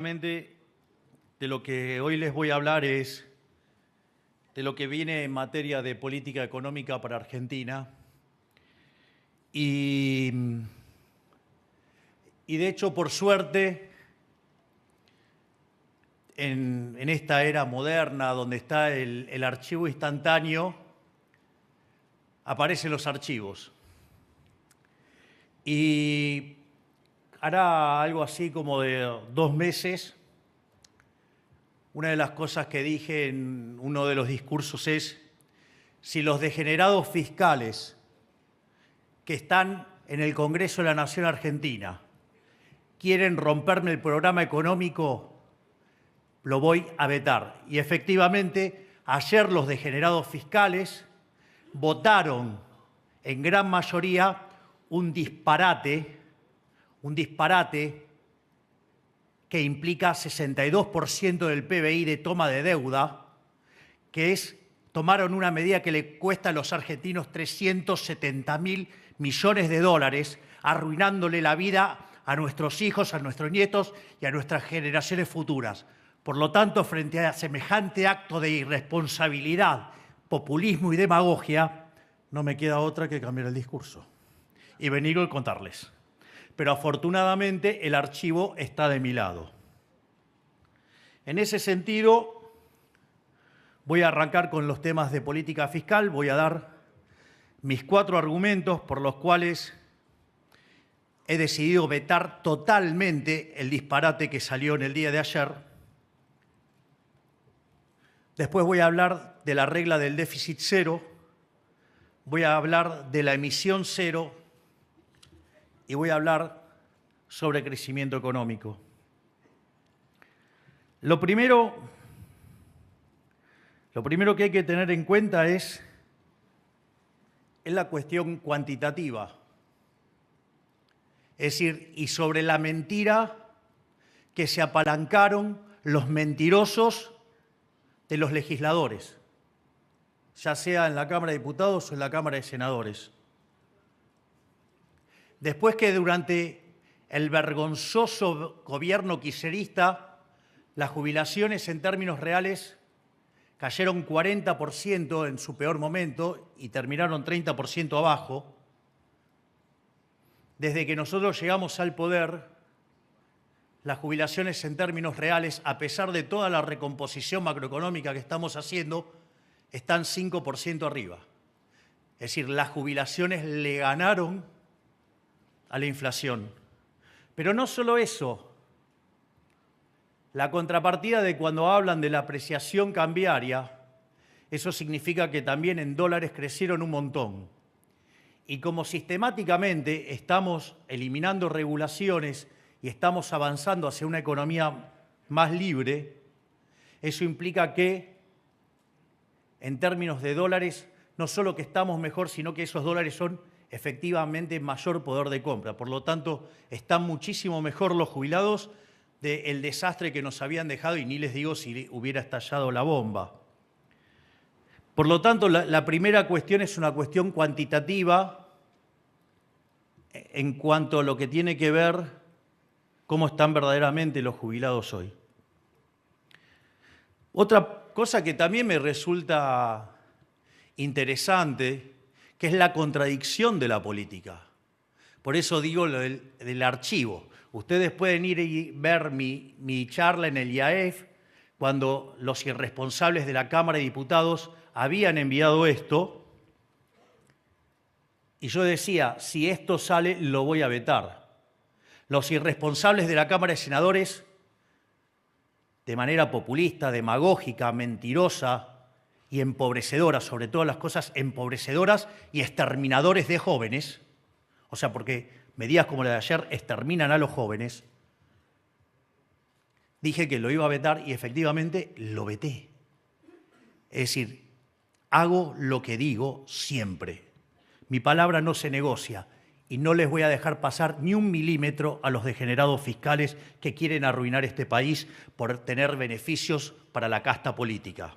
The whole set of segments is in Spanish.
De lo que hoy les voy a hablar es de lo que viene en materia de política económica para Argentina. Y de hecho, por suerte, en esta era moderna donde está el archivo instantáneo, aparecen los archivos. Y hará algo así como de 2 meses, una de las cosas que dije en uno de los discursos es: si los degenerados fiscales que están en el Congreso de la Nación Argentina quieren romperme el programa económico, lo voy a vetar. Y efectivamente, ayer los degenerados fiscales votaron en gran mayoría un disparate que implica 62% del PBI de toma de deuda, que tomaron una medida que le cuesta a los argentinos 370.000 millones de dólares, arruinándole la vida a nuestros hijos, a nuestros nietos y a nuestras generaciones futuras. Por lo tanto, frente a semejante acto de irresponsabilidad, populismo y demagogia, no me queda otra que cambiar el discurso y venir a contarles. Pero afortunadamente el archivo está de mi lado. En ese sentido, voy a arrancar con los temas de política fiscal. Voy a dar mis 4 argumentos por los cuales he decidido vetar totalmente el disparate que salió en el día de ayer. Después voy a hablar de la regla del déficit cero, voy a hablar de la emisión cero y voy a hablar sobre crecimiento económico. Lo primero que hay que tener en cuenta es la cuestión cuantitativa. Es decir, y sobre la mentira que se apalancaron los mentirosos de los legisladores, ya sea en la Cámara de Diputados o en la Cámara de Senadores. Después que durante el vergonzoso gobierno kirchnerista las jubilaciones en términos reales cayeron 40% en su peor momento y terminaron 30% abajo, desde que nosotros llegamos al poder, las jubilaciones en términos reales, a pesar de toda la recomposición macroeconómica que estamos haciendo, están 5% arriba. Es decir, las jubilaciones le ganaron a la inflación. Pero no solo eso. La contrapartida de cuando hablan de la apreciación cambiaria, eso significa que también en dólares crecieron un montón. Y como sistemáticamente estamos eliminando regulaciones y estamos avanzando hacia una economía más libre, eso implica que, en términos de dólares, no solo que estamos mejor, sino que esos dólares son efectivamente mayor poder de compra. Por lo tanto, están muchísimo mejor los jubilados del desastre que nos habían dejado, y ni les digo si hubiera estallado la bomba. Por lo tanto, la primera cuestión es una cuestión cuantitativa en cuanto a lo que tiene que ver cómo están verdaderamente los jubilados hoy. Otra cosa que también me resulta interesante, que es la contradicción de la política. Por eso digo lo del archivo. Ustedes pueden ir y ver mi charla en el IAEF, cuando los irresponsables de la Cámara de Diputados habían enviado esto, y yo decía, si esto sale, lo voy a vetar. Los irresponsables de la Cámara de Senadores, de manera populista, demagógica, mentirosa y empobrecedora, sobre todas las cosas empobrecedoras y exterminadores de jóvenes, o sea, porque medidas como la de ayer exterminan a los jóvenes, dije que lo iba a vetar y efectivamente lo veté. Es decir, hago lo que digo siempre. Mi palabra no se negocia y no les voy a dejar pasar ni 1 milímetro a los degenerados fiscales que quieren arruinar este país por tener beneficios para la casta política.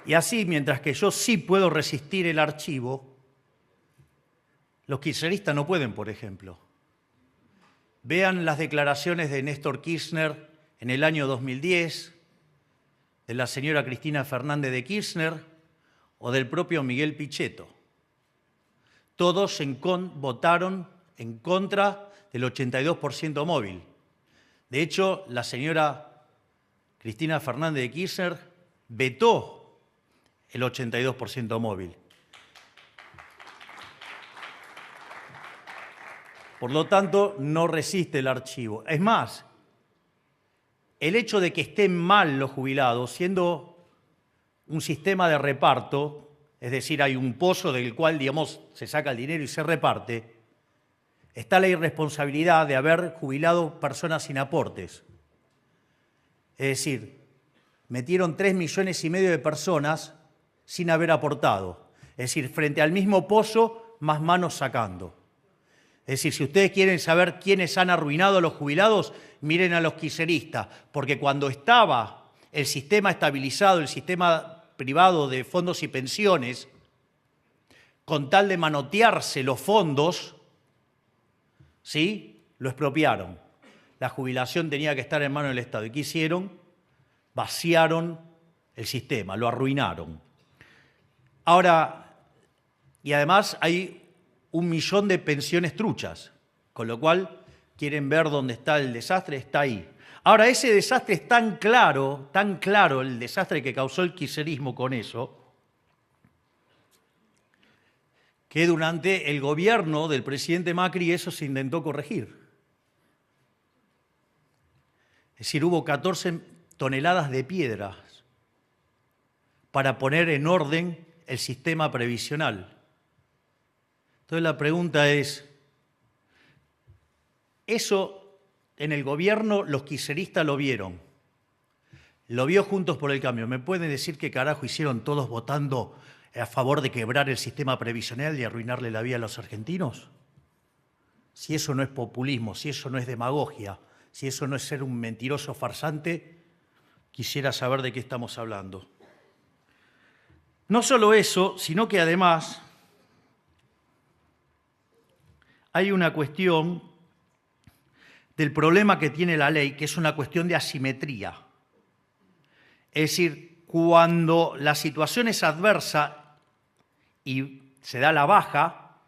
Y así, mientras que yo sí puedo resistir el archivo, los kirchneristas no pueden, por ejemplo. Vean las declaraciones de Néstor Kirchner en el año 2010, de la señora Cristina Fernández de Kirchner o del propio Miguel Pichetto. Todos votaron en contra del 82% móvil. De hecho, la señora Cristina Fernández de Kirchner vetó el 82% móvil. Por lo tanto, no resiste el archivo. Es más, el hecho de que estén mal los jubilados, siendo un sistema de reparto, es decir, hay un pozo del cual, digamos, se saca el dinero y se reparte, está la irresponsabilidad de haber jubilado personas sin aportes. Es decir, metieron 3,5 millones de personas sin haber aportado. Es decir, frente al mismo pozo, más manos sacando. Es decir, si ustedes quieren saber quiénes han arruinado a los jubilados, miren a los kirchneristas, porque cuando estaba el sistema estabilizado, el sistema privado de fondos y pensiones, con tal de manotearse los fondos, ¿sí?, lo expropiaron. La jubilación tenía que estar en manos del Estado. ¿Y qué hicieron? Vaciaron el sistema, lo arruinaron. Ahora, y además hay 1 millón de pensiones truchas, con lo cual quieren ver dónde está el desastre, está ahí. Ahora, ese desastre es tan claro el desastre que causó el kirchnerismo con eso, que durante el gobierno del presidente Macri eso se intentó corregir. Es decir, hubo 14 toneladas de piedras para poner en orden el sistema previsional. Entonces la pregunta es, eso en el gobierno los kirchneristas lo vieron, lo vio Juntos por el Cambio. ¿Me pueden decir qué carajo hicieron todos votando a favor de quebrar el sistema previsional y arruinarle la vida a los argentinos? Si eso no es populismo, si eso no es demagogia, si eso no es ser un mentiroso farsante, quisiera saber de qué estamos hablando. No solo eso, sino que además hay una cuestión del problema que tiene la ley, que es una cuestión de asimetría. Es decir, cuando la situación es adversa y se da la baja,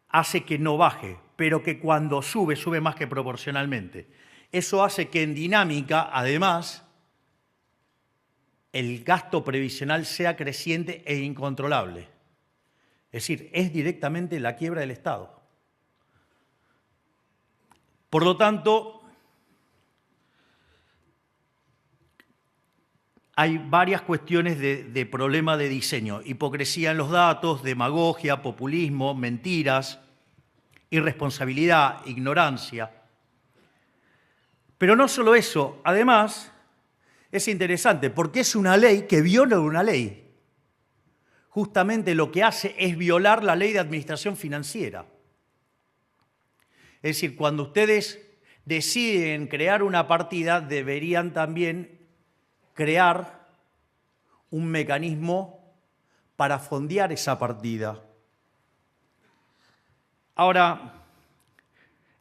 hace que no baje, pero que cuando sube, sube más que proporcionalmente. Eso hace que en dinámica, además, el gasto previsional sea creciente e incontrolable. Es decir, es directamente la quiebra del Estado. Por lo tanto, hay varias cuestiones de problema de diseño. Hipocresía en los datos, demagogia, populismo, mentiras, irresponsabilidad, ignorancia. Pero no solo eso, además es interesante porque es una ley que viola una ley. Justamente lo que hace es violar la ley de administración financiera. Es decir, cuando ustedes deciden crear una partida, deberían también crear un mecanismo para fondear esa partida. Ahora,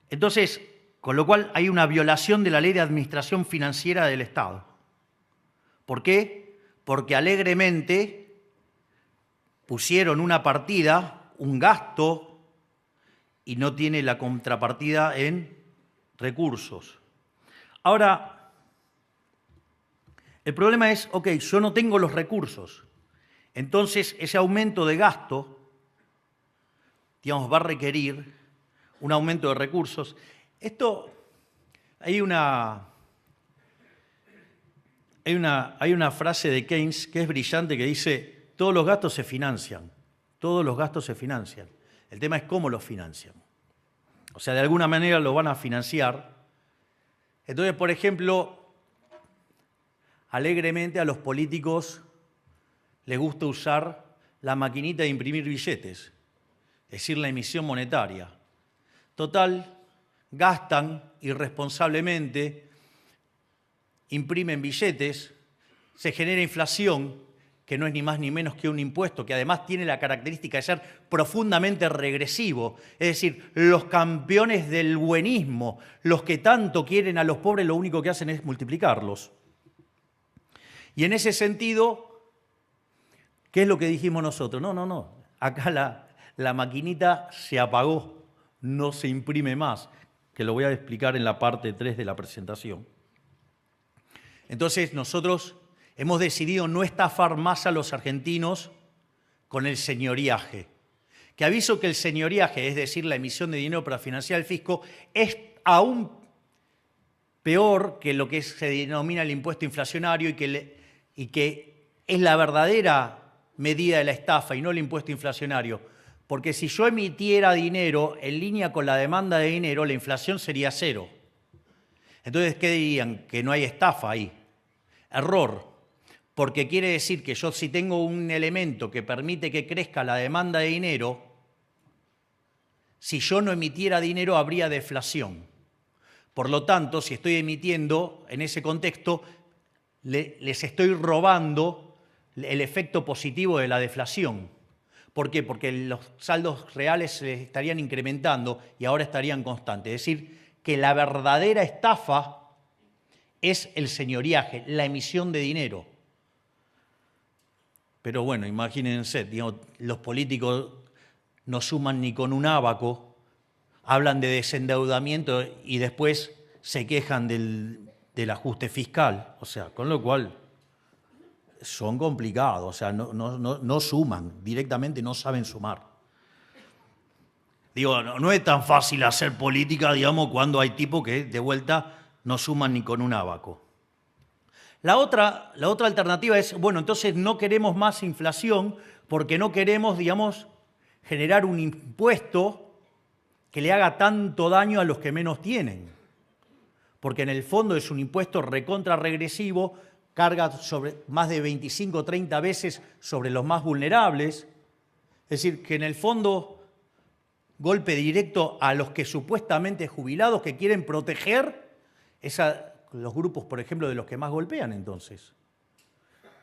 entonces, con lo cual hay una violación de la ley de administración financiera del Estado. ¿Por qué? Porque alegremente pusieron una partida, un gasto, y no tiene la contrapartida en recursos. Ahora, el problema es, ok, yo no tengo los recursos, entonces ese aumento de gasto, digamos, va a requerir un aumento de recursos. Esto, hay una frase de Keynes que es brillante que dice, todos los gastos se financian, todos los gastos se financian. El tema es cómo los financian. O sea, de alguna manera lo van a financiar. Entonces, por ejemplo, alegremente a los políticos les gusta usar la maquinita de imprimir billetes, es decir, la emisión monetaria. Total, gastan irresponsablemente, imprimen billetes, se genera inflación que no es ni más ni menos que un impuesto, que además tiene la característica de ser profundamente regresivo. Es decir, los campeones del buenismo, los que tanto quieren a los pobres, lo único que hacen es multiplicarlos. Y en ese sentido, ¿qué es lo que dijimos nosotros? No. Acá la maquinita se apagó, no se imprime más, que lo voy a explicar en la parte 3 de la presentación. Entonces, nosotros hemos decidido no estafar más a los argentinos con el señoriaje. Que aviso que el señoriaje, es decir, la emisión de dinero para financiar el fisco, es aún peor que lo que se denomina el impuesto inflacionario y que es la verdadera medida de la estafa y no el impuesto inflacionario. Porque si yo emitiera dinero en línea con la demanda de dinero, la inflación sería cero. Entonces, ¿qué dirían? Que no hay estafa ahí. Error. Porque quiere decir que yo si tengo un elemento que permite que crezca la demanda de dinero, si yo no emitiera dinero habría deflación. Por lo tanto, si estoy emitiendo en ese contexto, les estoy robando el efecto positivo de la deflación. ¿Por qué? Porque los saldos reales se estarían incrementando y ahora estarían constantes. Es decir, que la verdadera estafa es el señoriaje, la emisión de dinero. Pero bueno, imagínense, digamos, los políticos no suman ni con un ábaco, hablan de desendeudamiento y después se quejan del ajuste fiscal. O sea, con lo cual son complicados, o sea, no suman, directamente no saben sumar. Digo, no es tan fácil hacer política, digamos, cuando hay tipos que de vuelta no suman ni con un ábaco. La otra alternativa es, bueno, entonces no queremos más inflación porque no queremos, digamos, generar un impuesto que le haga tanto daño a los que menos tienen. Porque en el fondo es un impuesto recontra regresivo, carga sobre más de 25 o 30 veces sobre los más vulnerables. Es decir, que en el fondo golpe directo a los que supuestamente jubilados que quieren proteger los grupos, por ejemplo, de los que más golpean, entonces.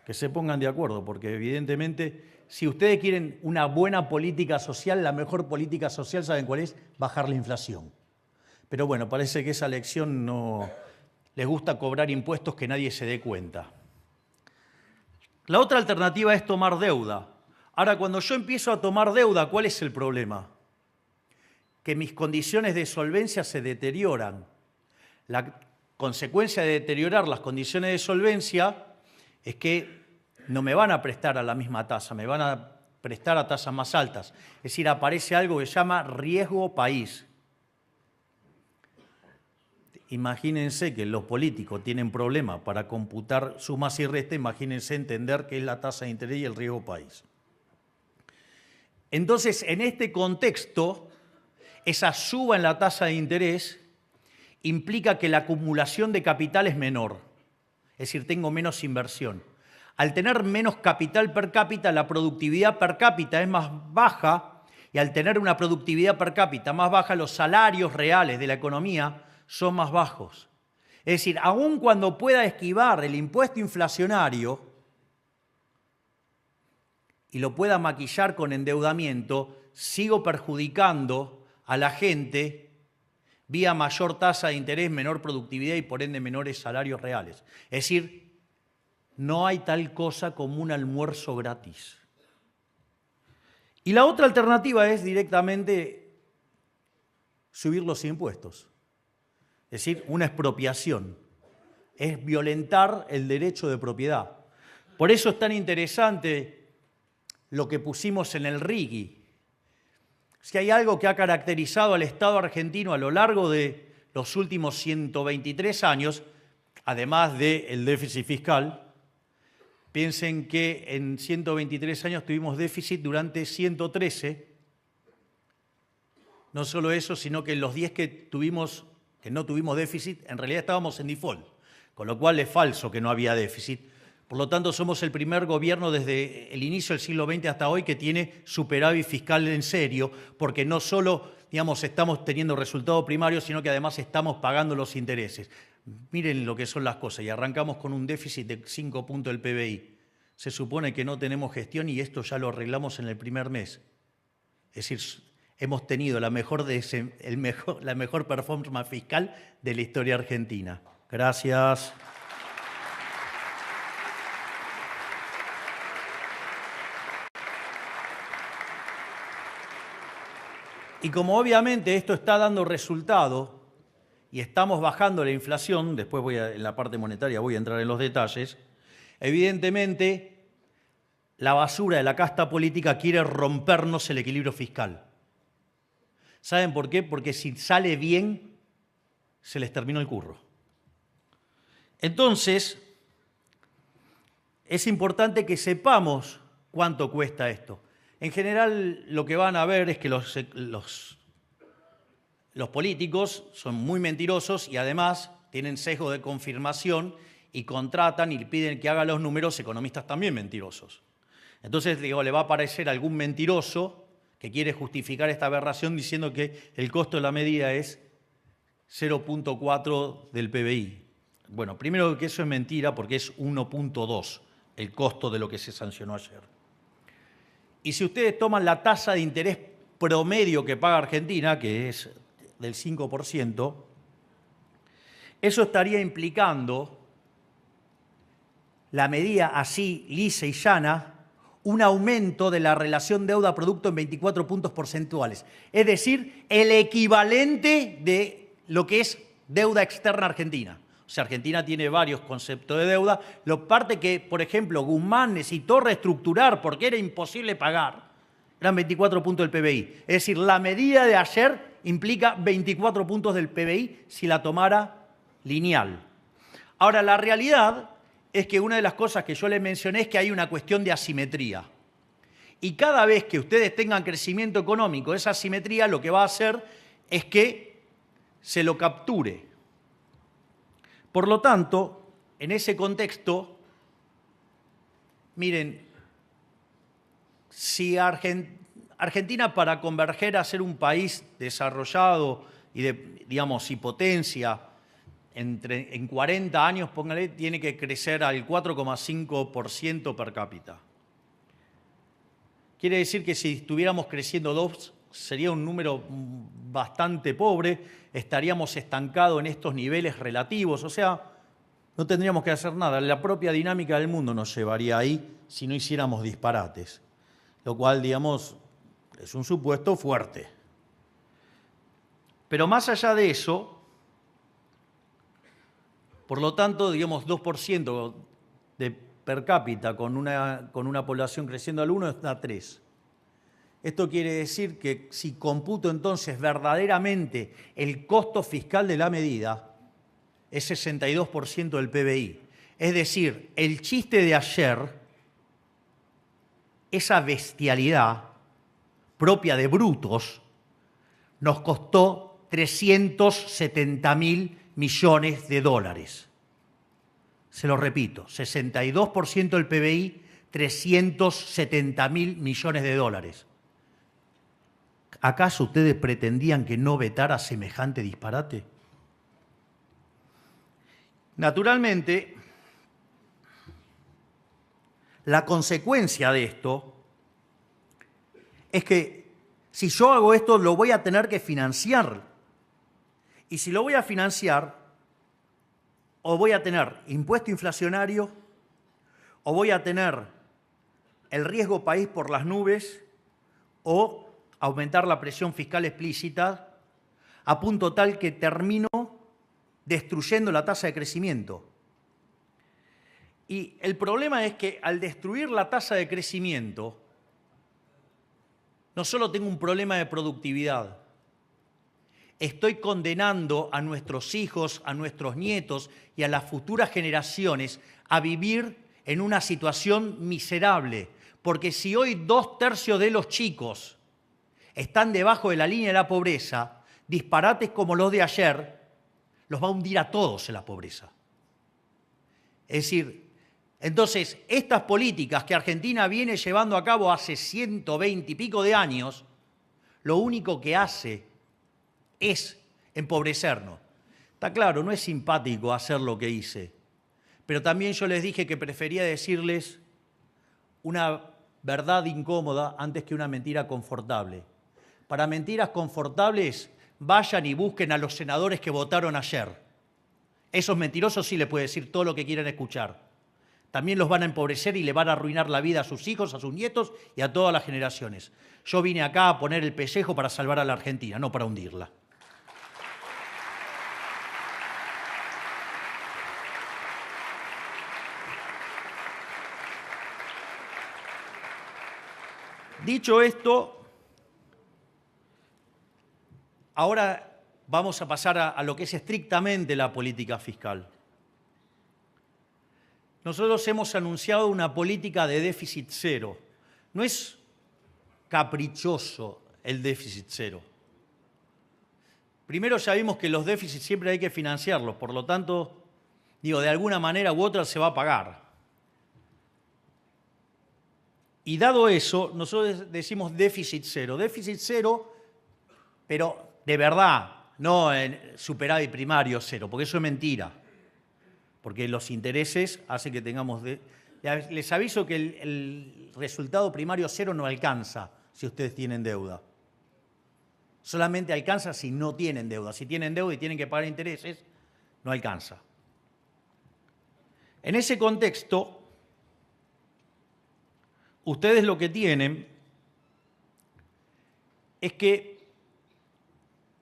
Que se pongan de acuerdo, porque evidentemente, si ustedes quieren una buena política social, la mejor política social, ¿saben cuál es? Bajar la inflación. Pero bueno, parece que esa lección no les gusta cobrar impuestos que nadie se dé cuenta. La otra alternativa es tomar deuda. Ahora, cuando yo empiezo a tomar deuda, ¿cuál es el problema? Que mis condiciones de solvencia se deterioran. La consecuencia de deteriorar las condiciones de solvencia es que no me van a prestar a la misma tasa, me van a prestar a tasas más altas. Es decir, aparece algo que se llama riesgo país. Imagínense que los políticos tienen problemas para computar sumas y restas, imagínense entender qué es la tasa de interés y el riesgo país. Entonces, en este contexto, esa suba en la tasa de interés implica que la acumulación de capital es menor, es decir, tengo menos inversión. Al tener menos capital per cápita, la productividad per cápita es más baja y al tener una productividad per cápita más baja, los salarios reales de la economía son más bajos. Es decir, aun cuando pueda esquivar el impuesto inflacionario y lo pueda maquillar con endeudamiento, sigo perjudicando a la gente vía mayor tasa de interés, menor productividad y por ende menores salarios reales. Es decir, no hay tal cosa como un almuerzo gratis. Y la otra alternativa es directamente subir los impuestos. Es decir, una expropiación. Es violentar el derecho de propiedad. Por eso es tan interesante lo que pusimos en el RIGI. Si hay algo que ha caracterizado al Estado argentino a lo largo de los últimos 123 años, además del déficit fiscal, piensen que en 123 años tuvimos déficit durante 113. No solo eso, sino que en los 10 que no tuvimos déficit, en realidad estábamos en default, con lo cual es falso que no había déficit. Por lo tanto, somos el primer gobierno desde el inicio del siglo XX hasta hoy que tiene superávit fiscal en serio, porque no solo, digamos, estamos teniendo resultados primarios, sino que además estamos pagando los intereses. Miren lo que son las cosas, y arrancamos con un déficit de 5 puntos del PBI. se supone que no tenemos gestión y esto ya lo arreglamos en el primer mes. Es decir, hemos tenido la mejor performance fiscal de la historia argentina. Gracias. Y como obviamente esto está dando resultado y estamos bajando la inflación, después en la parte monetaria voy a entrar en los detalles, evidentemente la basura de la casta política quiere rompernos el equilibrio fiscal. ¿Saben por qué? Porque si sale bien, se les terminó el curro. Entonces, es importante que sepamos cuánto cuesta esto. En general, lo que van a ver es que los políticos son muy mentirosos y además tienen sesgo de confirmación y contratan y piden que haga los números economistas también mentirosos. Entonces, digo, le va a aparecer algún mentiroso que quiere justificar esta aberración diciendo que el costo de la medida es 0.4 del PBI. Bueno, primero que eso es mentira porque es 1.2 el costo de lo que se sancionó ayer. Y si ustedes toman la tasa de interés promedio que paga Argentina, que es del 5%, eso estaría implicando, la medida así lisa y llana, un aumento de la relación deuda-producto en 24 puntos porcentuales. Es decir, el equivalente de lo que es deuda externa argentina. O sea, Argentina tiene varios conceptos de deuda. Lo parte que, por ejemplo, Guzmán necesitó reestructurar porque era imposible pagar, eran 24 puntos del PBI. Es decir, la medida de ayer implica 24 puntos del PBI si la tomara lineal. Ahora, la realidad es que una de las cosas que yo les mencioné es que hay una cuestión de asimetría. Y cada vez que ustedes tengan crecimiento económico, esa asimetría lo que va a hacer es que se lo capture. Por lo tanto, en ese contexto, miren, si Argentina para converger a ser un país desarrollado y y potencia, en 40 años, póngale, tiene que crecer al 4,5% per cápita. Quiere decir que si estuviéramos creciendo 2, sería un número bastante pobre, estaríamos estancados en estos niveles relativos, o sea, no tendríamos que hacer nada. La propia dinámica del mundo nos llevaría ahí si no hiciéramos disparates, lo cual, digamos, es un supuesto fuerte. Pero más allá de eso, por lo tanto, digamos, 2% de per cápita con una población creciendo al 1 da 3. Esto quiere decir que si computo entonces verdaderamente el costo fiscal de la medida, es 62% del PBI. Es decir, el chiste de ayer, esa bestialidad propia de brutos, nos costó 370.000 millones de dólares. Se lo repito, 62% del PBI, 370.000 millones de dólares. ¿Acaso ustedes pretendían que no vetara semejante disparate? Naturalmente, la consecuencia de esto es que si yo hago esto lo voy a tener que financiar. Y si lo voy a financiar, o voy a tener impuesto inflacionario, o voy a tener el riesgo país por las nubes, o aumentar la presión fiscal explícita, a punto tal que termino destruyendo la tasa de crecimiento. Y el problema es que al destruir la tasa de crecimiento, no solo tengo un problema de productividad, estoy condenando a nuestros hijos, a nuestros nietos y a las futuras generaciones a vivir en una situación miserable. Porque si hoy 2/3 de los chicos están debajo de la línea de la pobreza, disparates como los de ayer los va a hundir a todos en la pobreza. Es decir, entonces, estas políticas que Argentina viene llevando a cabo hace 120 y pico de años, lo único que hace es empobrecernos. Está claro, no es simpático hacer lo que hice, pero también yo les dije que prefería decirles una verdad incómoda antes que una mentira confortable. Para mentiras confortables, vayan y busquen a los senadores que votaron ayer. Esos mentirosos sí les puede decir todo lo que quieran escuchar. También los van a empobrecer y le van a arruinar la vida a sus hijos, a sus nietos y a todas las generaciones. Yo vine acá a poner el pellejo para salvar a la Argentina, no para hundirla. Dicho esto, ahora vamos a pasar a lo que es estrictamente la política fiscal. Nosotros hemos anunciado una política de déficit cero. No es caprichoso el déficit cero. Primero ya vimos que los déficits siempre hay que financiarlos, por lo tanto, de alguna manera u otra se va a pagar. Y dado eso, nosotros decimos déficit cero, pero de verdad, no en superávit primario cero, porque eso es mentira. Porque los intereses hacen que tengamos... Les aviso que el resultado primario cero no alcanza si ustedes tienen deuda. Solamente alcanza si no tienen deuda. Si tienen deuda y tienen que pagar intereses, no alcanza. En ese contexto, ustedes lo que tienen es que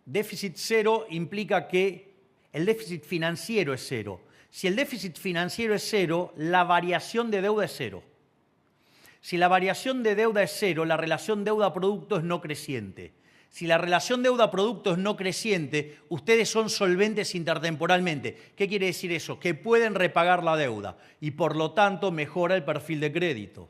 déficit cero implica que el déficit financiero es cero. Si el déficit financiero es cero, la variación de deuda es cero. Si la variación de deuda es cero, la relación deuda-producto es no creciente. Si la relación deuda-producto es no creciente, ustedes son solventes intertemporalmente. ¿Qué quiere decir eso? Que pueden repagar la deuda y por lo tanto mejora el perfil de crédito.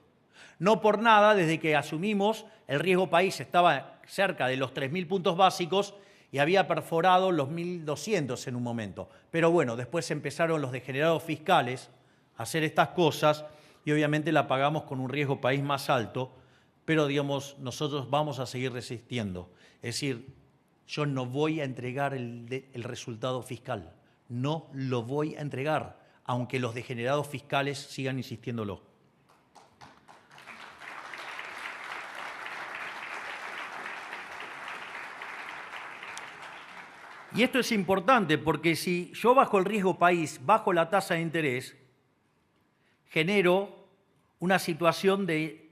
No por nada, desde que asumimos, el riesgo país estaba cerca de los 3.000 puntos básicos y había perforado los 1.200 en un momento. Pero bueno, después empezaron los degenerados fiscales a hacer estas cosas y obviamente la pagamos con un riesgo país más alto, pero digamos, nosotros vamos a seguir resistiendo. Es decir, yo no voy a entregar el resultado fiscal, no lo voy a entregar, aunque los degenerados fiscales sigan insistiéndolo. Y esto es importante porque si yo bajo el riesgo país, bajo la tasa de interés, genero una situación de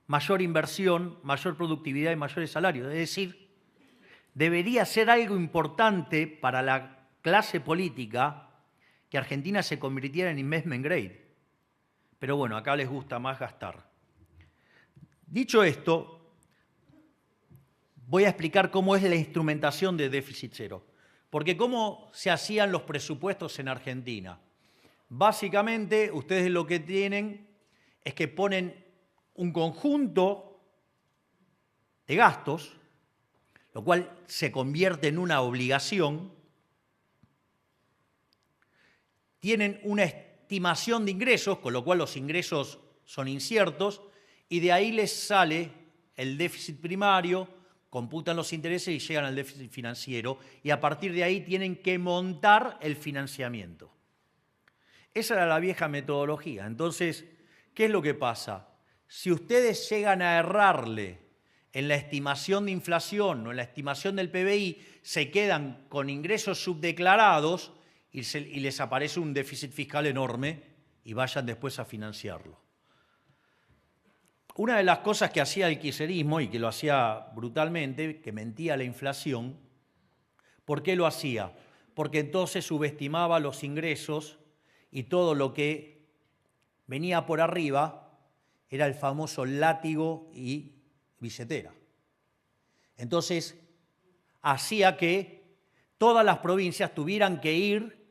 mayor inversión, mayor productividad y mayores salarios. Es decir, debería ser algo importante para la clase política que Argentina se convirtiera en investment grade. Pero bueno, acá les gusta más gastar. Dicho esto, voy a explicar cómo es la instrumentación de déficit cero. Porque ¿cómo se hacían los presupuestos en Argentina? Básicamente, ustedes lo que tienen es que ponen un conjunto de gastos, lo cual se convierte en una obligación. Tienen una estimación de ingresos, con lo cual los ingresos son inciertos, y de ahí les sale el déficit primario, computan los intereses y llegan al déficit financiero y a partir de ahí tienen que montar el financiamiento. Esa era la vieja metodología. Entonces, ¿qué es lo que pasa? Si ustedes llegan a errarle en la estimación de inflación o en la estimación del PBI, se quedan con ingresos subdeclarados y les aparece un déficit fiscal enorme y vayan después a financiarlo. Una de las cosas que hacía el kirchnerismo, y que lo hacía brutalmente, que mentía la inflación, ¿por qué lo hacía? Porque entonces subestimaba los ingresos y todo lo que venía por arriba era el famoso látigo y billetera. Entonces, hacía que todas las provincias tuvieran que ir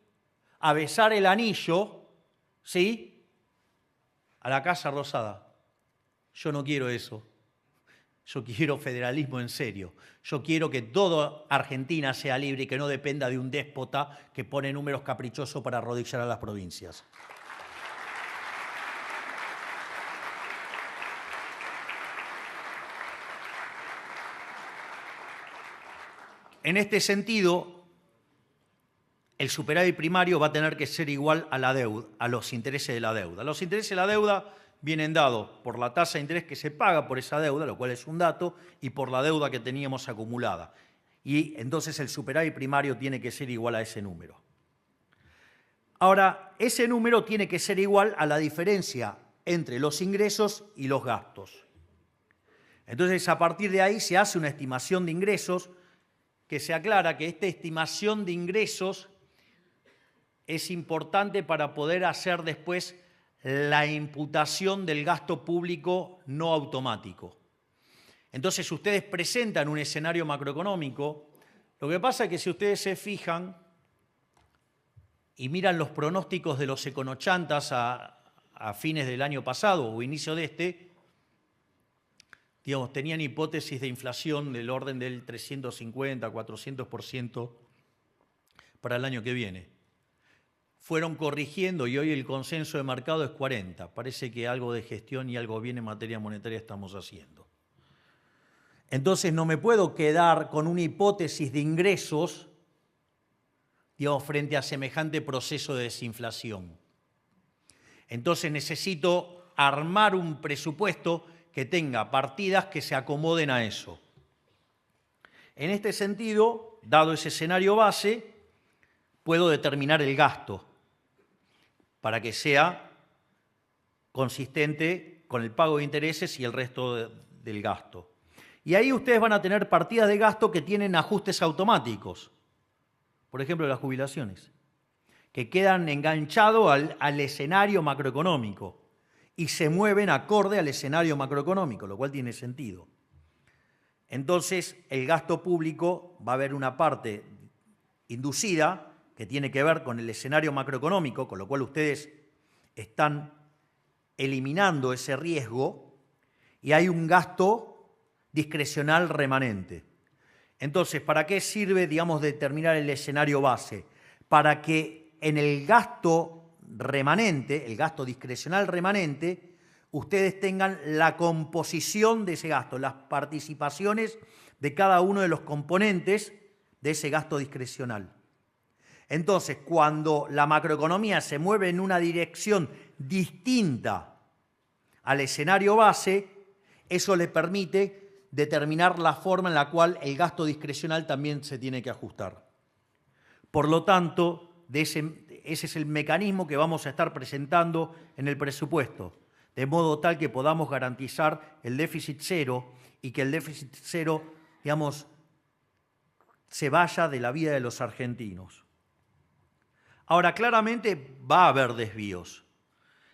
a besar el anillo, ¿sí?, a la Casa Rosada. Yo no quiero eso. Yo quiero federalismo en serio. Yo quiero que toda Argentina sea libre y que no dependa de un déspota que pone números caprichosos para arrodillar a las provincias. En este sentido, el superávit primario va a tener que ser igual a la deuda, a los intereses de la deuda. Los intereses de la deuda vienen dados por la tasa de interés que se paga por esa deuda, lo cual es un dato, y por la deuda que teníamos acumulada. Y entonces el superávit primario tiene que ser igual a ese número. Ahora, ese número tiene que ser igual a la diferencia entre los ingresos y los gastos. Entonces, a partir de ahí se hace una estimación de ingresos que se aclara que esta estimación de ingresos es importante para poder hacer después la imputación del gasto público no automático. Entonces, ustedes presentan un escenario macroeconómico. Lo que pasa es que si ustedes se fijan y miran los pronósticos de los econochantas a fines del año pasado o inicio de este, digamos, tenían hipótesis de inflación del orden del 350, 400% para el año que viene. Fueron corrigiendo y hoy el consenso de mercado es 40. Parece que algo de gestión y algo bien en materia monetaria estamos haciendo. Entonces no me puedo quedar con una hipótesis de ingresos, digamos, frente a semejante proceso de desinflación. Entonces necesito armar un presupuesto que tenga partidas que se acomoden a eso. En este sentido, dado ese escenario base, puedo determinar el gasto para que sea consistente con el pago de intereses y el resto del gasto. Y ahí ustedes van a tener partidas de gasto que tienen ajustes automáticos. Por ejemplo, las jubilaciones, que quedan enganchados al escenario macroeconómico y se mueven acorde al escenario macroeconómico, lo cual tiene sentido. Entonces, el gasto público va a haber una parte inducida que tiene que ver con el escenario macroeconómico, con lo cual ustedes están eliminando ese riesgo, y hay un gasto discrecional remanente. Entonces, ¿para qué sirve, digamos, determinar el escenario base? Para que en el gasto remanente, el gasto discrecional remanente, ustedes tengan la composición de ese gasto, las participaciones de cada uno de los componentes de ese gasto discrecional. Entonces, cuando la macroeconomía se mueve en una dirección distinta al escenario base, eso le permite determinar la forma en la cual el gasto discrecional también se tiene que ajustar. Por lo tanto, ese es el mecanismo que vamos a estar presentando en el presupuesto, de modo tal que podamos garantizar el déficit cero y que el déficit cero, digamos, se vaya de la vida de los argentinos. Ahora, claramente va a haber desvíos.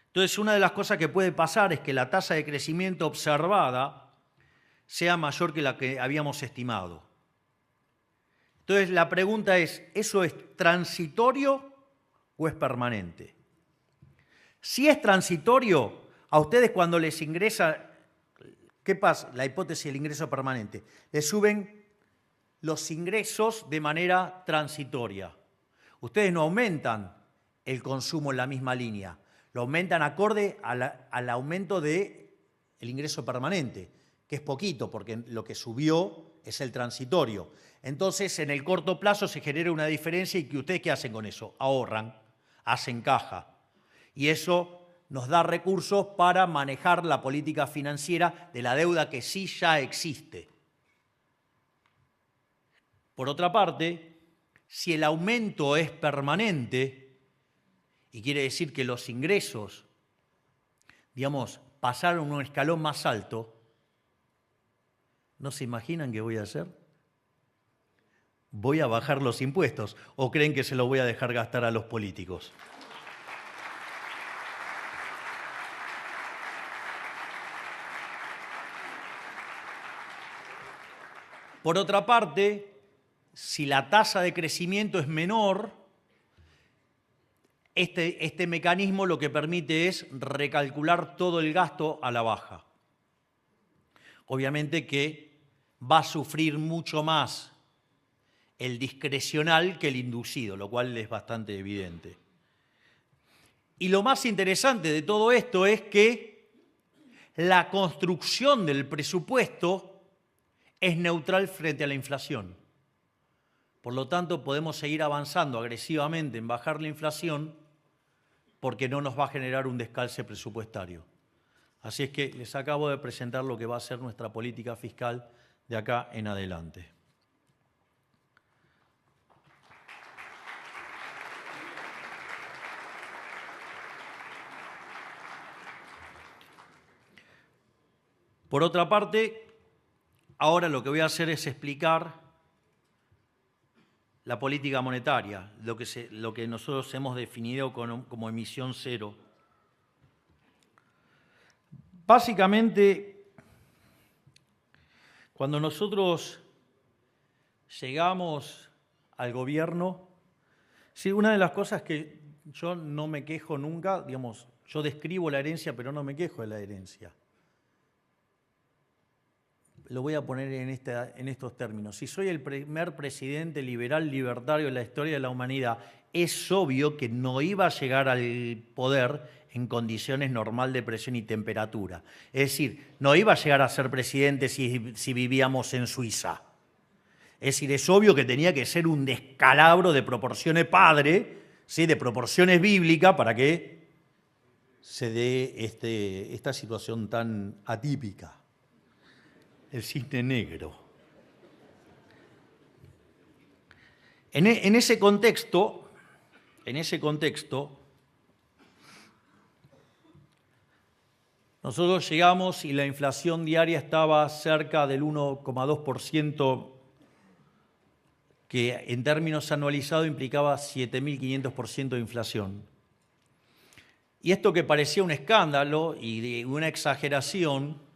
Entonces, una de las cosas que puede pasar es que la tasa de crecimiento observada sea mayor que la que habíamos estimado. Entonces, la pregunta es, ¿eso es transitorio o es permanente? Si es transitorio, a ustedes cuando les ingresa, ¿qué pasa? La hipótesis del ingreso permanente. Les suben los ingresos de manera transitoria. Ustedes no aumentan el consumo en la misma línea, lo aumentan acorde al aumento del ingreso permanente, que es poquito, porque lo que subió es el transitorio. Entonces, en el corto plazo se genera una diferencia y que ustedes, ¿qué hacen con eso? Ahorran, hacen caja. Y eso nos da recursos para manejar la política financiera de la deuda que sí ya existe. Por otra parte, si el aumento es permanente, y quiere decir que los ingresos, digamos, pasaron un escalón más alto, ¿no se imaginan qué voy a hacer? Voy a bajar los impuestos, ¿o creen que se los voy a dejar gastar a los políticos? Por otra parte, si la tasa de crecimiento es menor, este mecanismo lo que permite es recalcular todo el gasto a la baja. Obviamente que va a sufrir mucho más el discrecional que el inducido, lo cual es bastante evidente. Y lo más interesante de todo esto es que la construcción del presupuesto es neutral frente a la inflación. Por lo tanto, podemos seguir avanzando agresivamente en bajar la inflación porque no nos va a generar un descalce presupuestario. Así es que les acabo de presentar lo que va a ser nuestra política fiscal de acá en adelante. Por otra parte, ahora lo que voy a hacer es explicar la política monetaria, lo que nosotros hemos definido como emisión cero. Básicamente, cuando nosotros llegamos al gobierno, sí, una de las cosas que yo no me quejo nunca, digamos, yo describo la herencia, pero no me quejo de la herencia. Lo voy a poner en estos términos. Si soy el primer presidente liberal libertario de la historia de la humanidad, es obvio que no iba a llegar al poder en condiciones normal de presión y temperatura. Es decir, no iba a llegar a ser presidente si vivíamos en Suiza. Es decir, es obvio que tenía que ser un descalabro de proporciones padre, ¿sí?, de proporciones bíblicas, para que se dé esta situación tan atípica. El cisne negro. En ese contexto, nosotros llegamos y la inflación diaria estaba cerca del 1,2%, que en términos anualizados implicaba 7.500% de inflación. Y esto que parecía un escándalo y una exageración,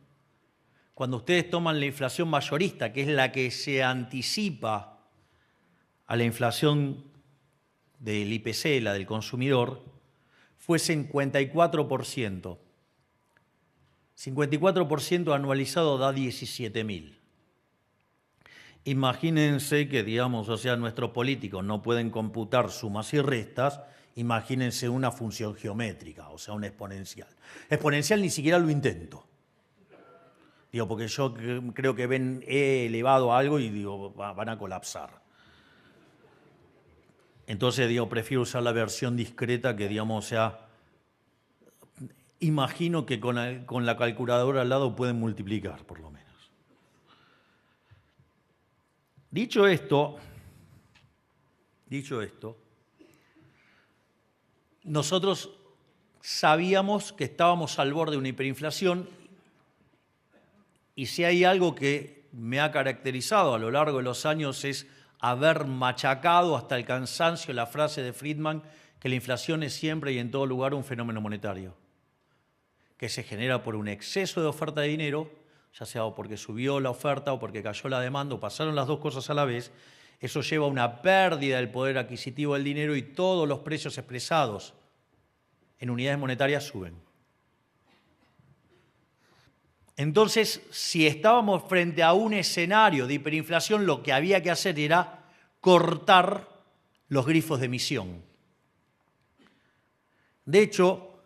cuando ustedes toman la inflación mayorista, que es la que se anticipa a la inflación del IPC, la del consumidor, fue 54%. 54% anualizado da 17.000. Imagínense que, digamos, o sea, nuestros políticos no pueden computar sumas y restas, imagínense una función geométrica, o sea, una exponencial. Exponencial ni siquiera lo intento. Digo, porque yo creo que ven E elevado a algo y digo, van a colapsar. Entonces, digo, prefiero usar la versión discreta que, digamos, o sea, imagino que con la calculadora al lado pueden multiplicar, por lo menos. Dicho esto, nosotros sabíamos que estábamos al borde de una hiperinflación. Y si hay algo que me ha caracterizado a lo largo de los años es haber machacado hasta el cansancio la frase de Friedman que la inflación es siempre y en todo lugar un fenómeno monetario, que se genera por un exceso de oferta de dinero, ya sea o porque subió la oferta o porque cayó la demanda o pasaron las dos cosas a la vez. Eso lleva a una pérdida del poder adquisitivo del dinero y todos los precios expresados en unidades monetarias suben. Entonces, si estábamos frente a un escenario de hiperinflación, lo que había que hacer era cortar los grifos de emisión. De hecho,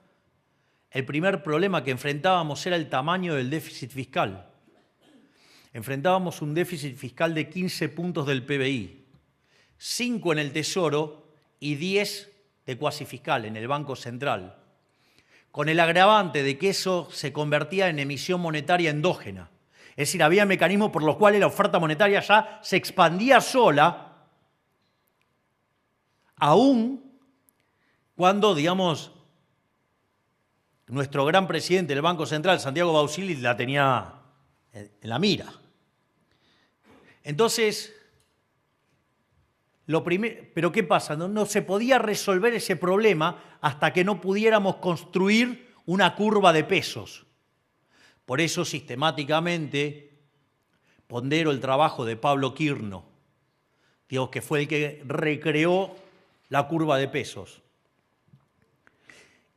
el primer problema que enfrentábamos era el tamaño del déficit fiscal. Enfrentábamos un déficit fiscal de 15 puntos del PBI, 5 en el Tesoro y 10 de cuasi fiscal en el Banco Central, con el agravante de que eso se convertía en emisión monetaria endógena. Es decir, había mecanismos por los cuales la oferta monetaria ya se expandía sola, aún cuando, digamos, nuestro gran presidente del Banco Central, Santiago Bausili, la tenía en la mira. Entonces, pero ¿qué pasa? No se podía resolver ese problema hasta que no pudiéramos construir una curva de pesos. Por eso, sistemáticamente, pondero el trabajo de Pablo Quirno, digamos, que fue el que recreó la curva de pesos.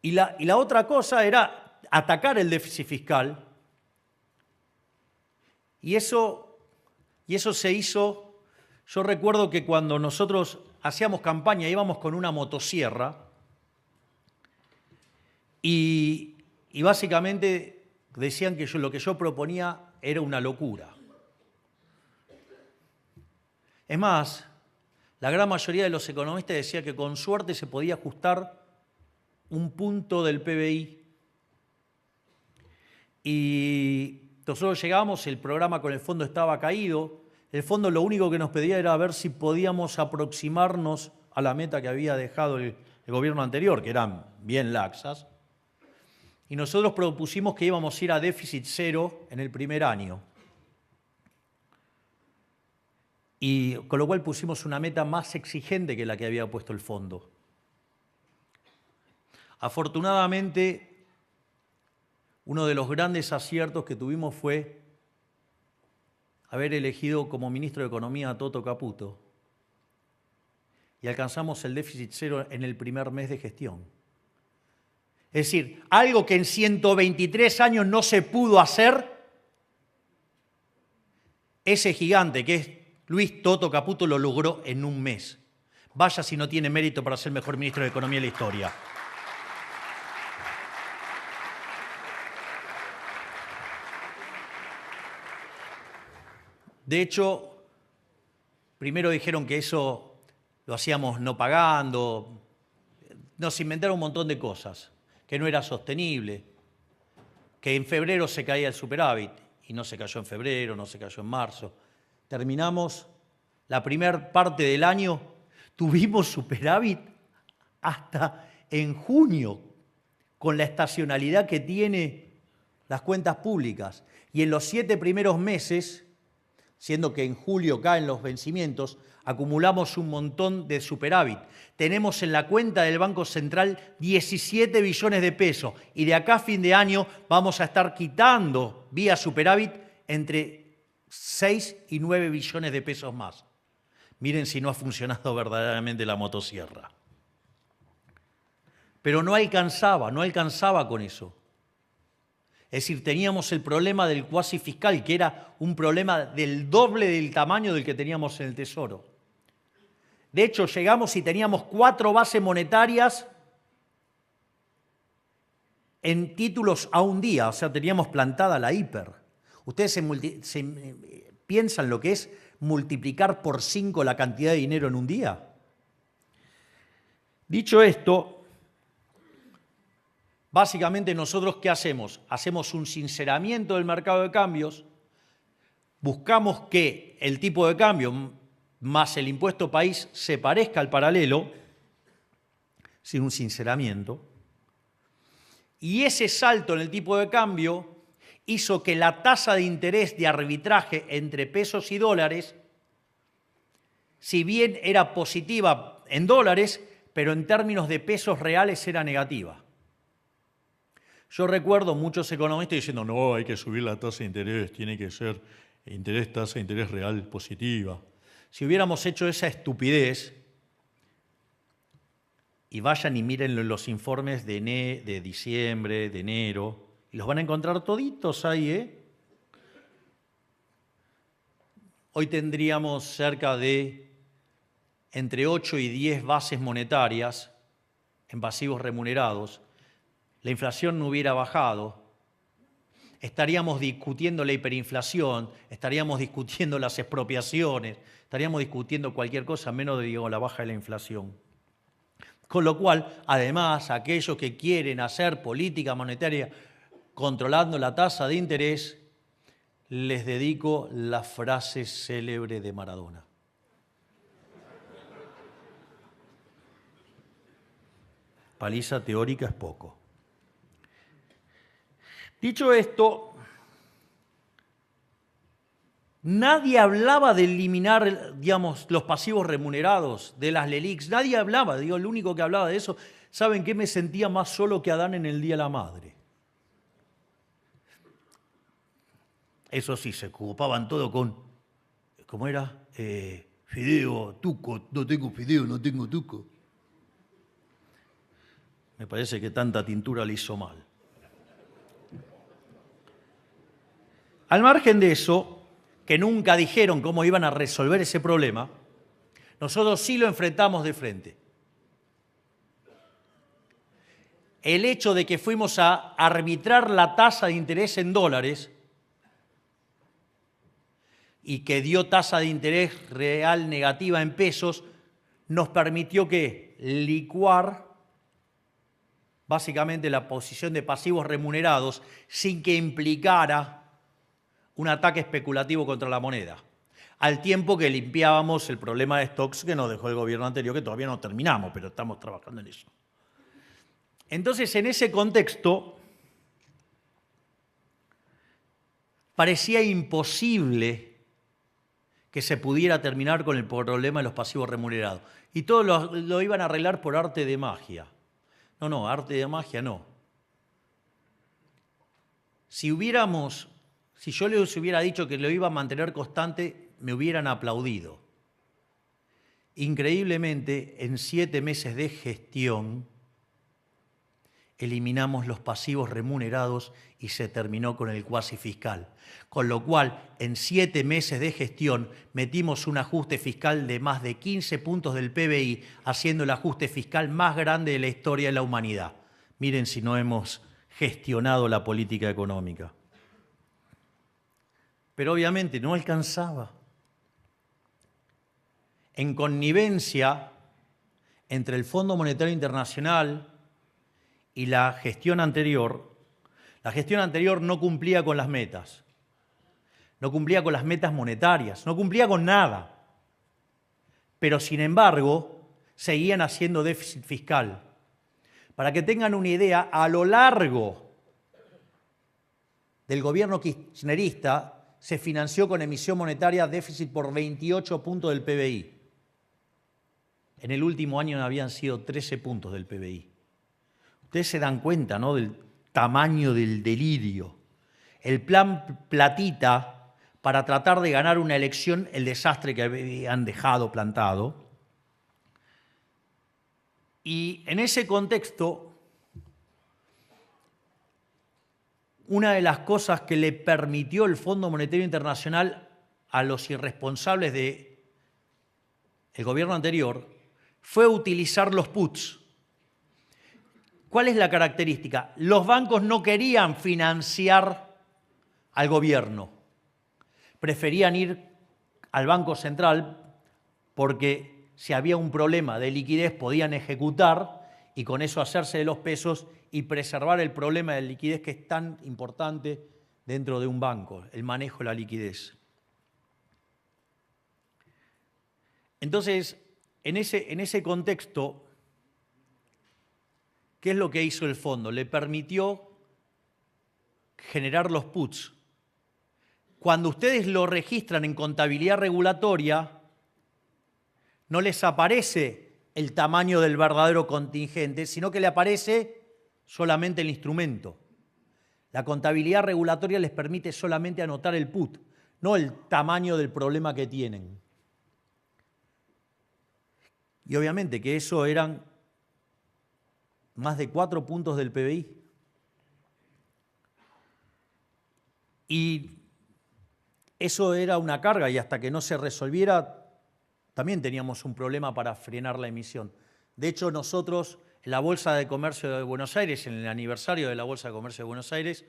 Y la otra cosa era atacar el déficit fiscal. Y eso se hizo. Yo recuerdo que cuando nosotros hacíamos campaña íbamos con una motosierra y básicamente decían que lo que yo proponía era una locura. Es más, la gran mayoría de los economistas decía que con suerte se podía ajustar un punto del PBI. Y nosotros llegamos, el programa con el fondo estaba caído. El fondo lo único que nos pedía era ver si podíamos aproximarnos a la meta que había dejado el gobierno anterior, que eran bien laxas. Y nosotros propusimos que íbamos a ir a déficit cero en el primer año. Y con lo cual pusimos una meta más exigente que la que había puesto el fondo. Afortunadamente, uno de los grandes aciertos que tuvimos fue haber elegido como ministro de Economía a Toto Caputo. Y alcanzamos el déficit cero en el primer mes de gestión. Es decir, algo que en 123 años no se pudo hacer, ese gigante que es Luis Toto Caputo lo logró en un mes. Vaya si no tiene mérito para ser el mejor ministro de Economía de la historia. De hecho, primero dijeron que eso lo hacíamos no pagando, nos inventaron un montón de cosas, que no era sostenible, que en febrero se caía el superávit, y no se cayó en febrero, no se cayó en marzo. Terminamos la primera parte del año, tuvimos superávit hasta en junio, con la estacionalidad que tiene las cuentas públicas. Y en los 7 primeros meses, siendo que en julio caen los vencimientos, acumulamos un montón de superávit. Tenemos en la cuenta del Banco Central 17 billones de pesos y de acá a fin de año vamos a estar quitando vía superávit entre 6 y 9 billones de pesos más. Miren si no ha funcionado verdaderamente la motosierra. Pero no alcanzaba con eso. Es decir, teníamos el problema del cuasi fiscal, que era un problema del doble del tamaño del que teníamos en el Tesoro. De hecho, llegamos y teníamos 4 bases monetarias en títulos a un día, o sea, teníamos plantada la hiper. Ustedes piensan lo que es multiplicar por 5 la cantidad de dinero en un día. Dicho esto, básicamente nosotros ¿qué hacemos? Hacemos un sinceramiento del mercado de cambios, buscamos que el tipo de cambio más el impuesto país se parezca al paralelo, sin un sinceramiento, y ese salto en el tipo de cambio hizo que la tasa de interés de arbitraje entre pesos y dólares, si bien era positiva en dólares, pero en términos de pesos reales era negativa. Yo recuerdo muchos economistas diciendo, no, hay que subir la tasa de interés, tiene que ser tasa de interés real positiva. Si hubiéramos hecho esa estupidez, y vayan y miren los informes de diciembre, de enero, y los van a encontrar toditos ahí, Hoy tendríamos cerca de entre 8 y 10 bases monetarias en pasivos remunerados. La inflación no hubiera bajado, estaríamos discutiendo la hiperinflación, estaríamos discutiendo las expropiaciones, estaríamos discutiendo cualquier cosa menos de la baja de la inflación. Con lo cual, además, aquellos que quieren hacer política monetaria controlando la tasa de interés, les dedico la frase célebre de Maradona. Paliza teórica es poco. Dicho esto, nadie hablaba de eliminar, los pasivos remunerados de las LELIQs. Nadie hablaba, el único que hablaba de eso. ¿Saben qué? Me sentía más solo que Adán en el Día de la Madre. Eso sí, se ocupaban todo con, ¿cómo era? Fideo, tuco, no tengo fideo, no tengo tuco. Me parece que tanta tintura le hizo mal. Al margen de eso, que nunca dijeron cómo iban a resolver ese problema, nosotros sí lo enfrentamos de frente. El hecho de que fuimos a arbitrar la tasa de interés en dólares y que dio tasa de interés real negativa en pesos, nos permitió que licuar básicamente la posición de pasivos remunerados sin que implicara un ataque especulativo contra la moneda, al tiempo que limpiábamos el problema de stocks que nos dejó el gobierno anterior, que todavía no terminamos, pero estamos trabajando en eso. Entonces, en ese contexto, parecía imposible que se pudiera terminar con el problema de los pasivos remunerados. Y todos lo iban a arreglar por arte de magia. No, arte de magia no. Si yo les hubiera dicho que lo iba a mantener constante, me hubieran aplaudido. Increíblemente, en 7 meses de gestión, eliminamos los pasivos remunerados y se terminó con el cuasi fiscal. Con lo cual, en 7 meses de gestión, metimos un ajuste fiscal de más de 15 puntos del PBI, haciendo el ajuste fiscal más grande de la historia de la humanidad. Miren si no hemos gestionado la política económica. Pero obviamente no alcanzaba. En connivencia entre el Fondo Monetario Internacional y la gestión anterior no cumplía con las metas. No cumplía con las metas monetarias, no cumplía con nada. Pero, sin embargo, seguían haciendo déficit fiscal. Para que tengan una idea, a lo largo del gobierno kirchnerista se financió con emisión monetaria déficit por 28 puntos del PBI. En el último año habían sido 13 puntos del PBI. Ustedes se dan cuenta, ¿no?, del tamaño del delirio. El plan Platita, para tratar de ganar una elección, el desastre que habían dejado plantado. Y en ese contexto, una de las cosas que le permitió el Fondo Monetario Internacional a los irresponsables del gobierno anterior fue utilizar los puts. ¿Cuál es la característica? Los bancos no querían financiar al gobierno. Preferían ir al Banco Central porque si había un problema de liquidez podían ejecutar y con eso hacerse de los pesos y preservar el problema de liquidez que es tan importante dentro de un banco, el manejo de la liquidez. Entonces, en ese contexto, ¿qué es lo que hizo el fondo? Le permitió generar los puts. Cuando ustedes lo registran en contabilidad regulatoria, no les aparece el tamaño del verdadero contingente, sino que le aparece solamente el instrumento. La contabilidad regulatoria les permite solamente anotar el put, no el tamaño del problema que tienen. Y obviamente que eso eran más de 4 puntos del PBI. Y eso era una carga y hasta que no se resolviera también teníamos un problema para frenar la emisión. De hecho, nosotros en la Bolsa de Comercio de Buenos Aires, en el aniversario de la Bolsa de Comercio de Buenos Aires,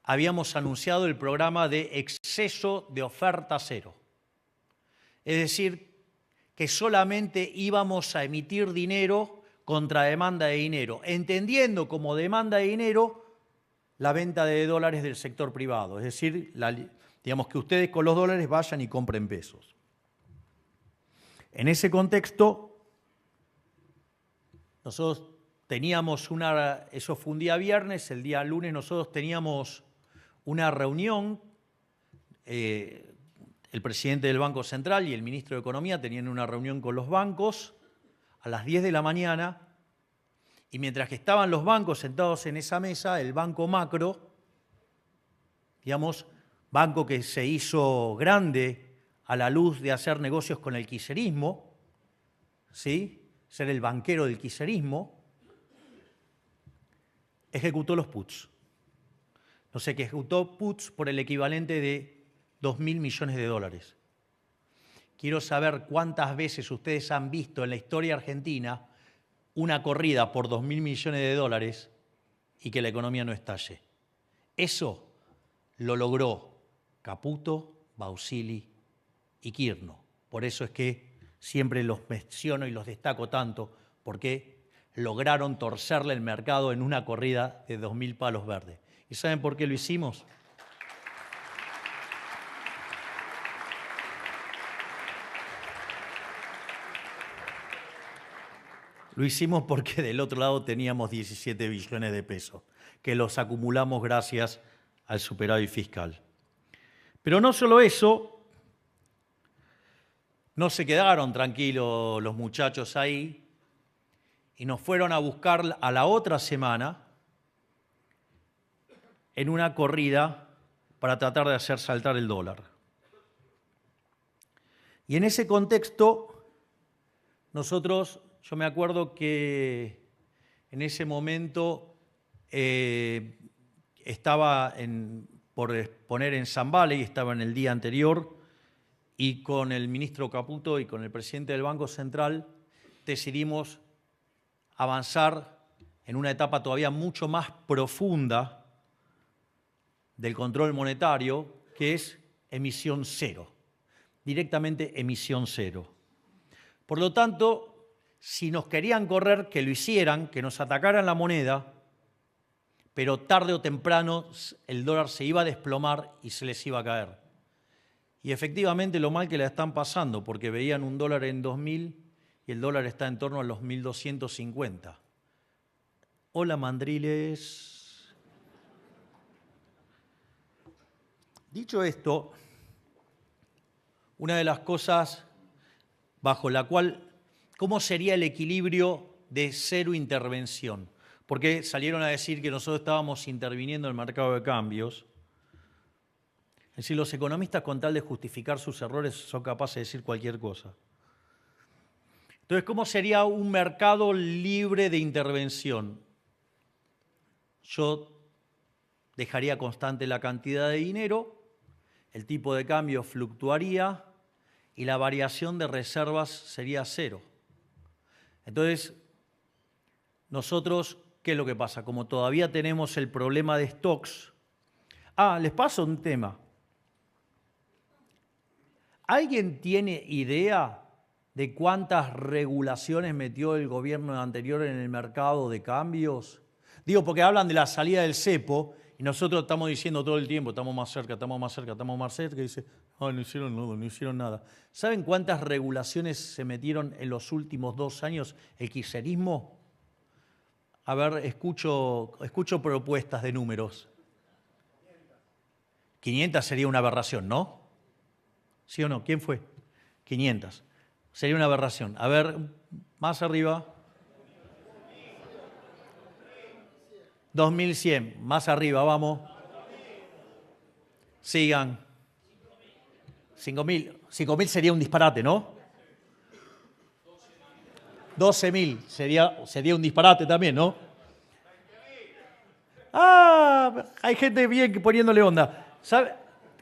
habíamos anunciado el programa de exceso de oferta cero. Es decir, que solamente íbamos a emitir dinero contra demanda de dinero, entendiendo como demanda de dinero la venta de dólares del sector privado, es decir, digamos que ustedes con los dólares vayan y compren pesos. En ese contexto, nosotros teníamos eso fue un día viernes, el día lunes nosotros teníamos una reunión, el presidente del Banco Central y el ministro de Economía tenían una reunión con los bancos a las 10 de la mañana y mientras que estaban los bancos sentados en esa mesa, el Banco Macro, digamos, banco que se hizo grande a la luz de hacer negocios con el kirchnerismo, ¿sí?, ser el banquero del kirchnerismo, ejecutó los puts. No sé, que ejecutó puts por el equivalente de 2.000 millones de dólares. Quiero saber cuántas veces ustedes han visto en la historia argentina una corrida por 2.000 millones de dólares y que la economía no estalle. Eso lo logró Caputo, Bausili y Kirchner. Por eso es que siempre los menciono y los destaco tanto. ¿Por qué? lograron torcerle el mercado en una corrida de 2.000 palos verdes. ¿Y saben por qué lo hicimos? Lo hicimos porque del otro lado teníamos 17 billones de pesos, que los acumulamos gracias al superávit fiscal. Pero no solo eso, no se quedaron tranquilos los muchachos ahí y nos fueron a buscar a la otra semana en una corrida para tratar de hacer saltar el dólar. Y en ese contexto, yo me acuerdo que en ese momento estaba por exponer en San Valley, estaba en el día anterior, y con el ministro Caputo y con el presidente del Banco Central decidimos avanzar en una etapa todavía mucho más profunda del control monetario, que es emisión cero, directamente emisión cero. Por lo tanto, si nos querían correr, que lo hicieran, que nos atacaran la moneda, pero tarde o temprano el dólar se iba a desplomar y se les iba a caer. Y efectivamente lo mal que la están pasando, porque veían un dólar en 2.000 y el dólar está en torno a los 1.250. Hola, mandriles. Dicho esto, una de las cosas bajo la cual, ¿cómo sería el equilibrio de cero intervención? Porque salieron a decir que nosotros estábamos interviniendo en el mercado de cambios. Es decir, los economistas, con tal de justificar sus errores, son capaces de decir cualquier cosa. Entonces, ¿cómo sería un mercado libre de intervención? Yo dejaría constante la cantidad de dinero, el tipo de cambio fluctuaría y la variación de reservas sería cero. Entonces, nosotros, ¿qué es lo que pasa? Como todavía tenemos el problema de stocks. Les paso un tema. ¿Alguien tiene idea de cuántas regulaciones metió el gobierno anterior en el mercado de cambios? Digo, porque hablan de la salida del cepo y nosotros estamos diciendo todo el tiempo, estamos más cerca, estamos más cerca, estamos más cerca, y dice, no hicieron nada. ¿Saben cuántas regulaciones se metieron en los últimos 2 años el kirchnerismo? A ver, escucho propuestas de números. 500 sería una aberración, ¿no? ¿Sí o no? ¿Quién fue? 500. Sería una aberración. A ver, más arriba. 2100. Más arriba, vamos. Sigan. 5000. 5000 sería un disparate, ¿no? 12.000 sería un disparate también, ¿no? Hay gente bien poniéndole onda. ¿Sabe?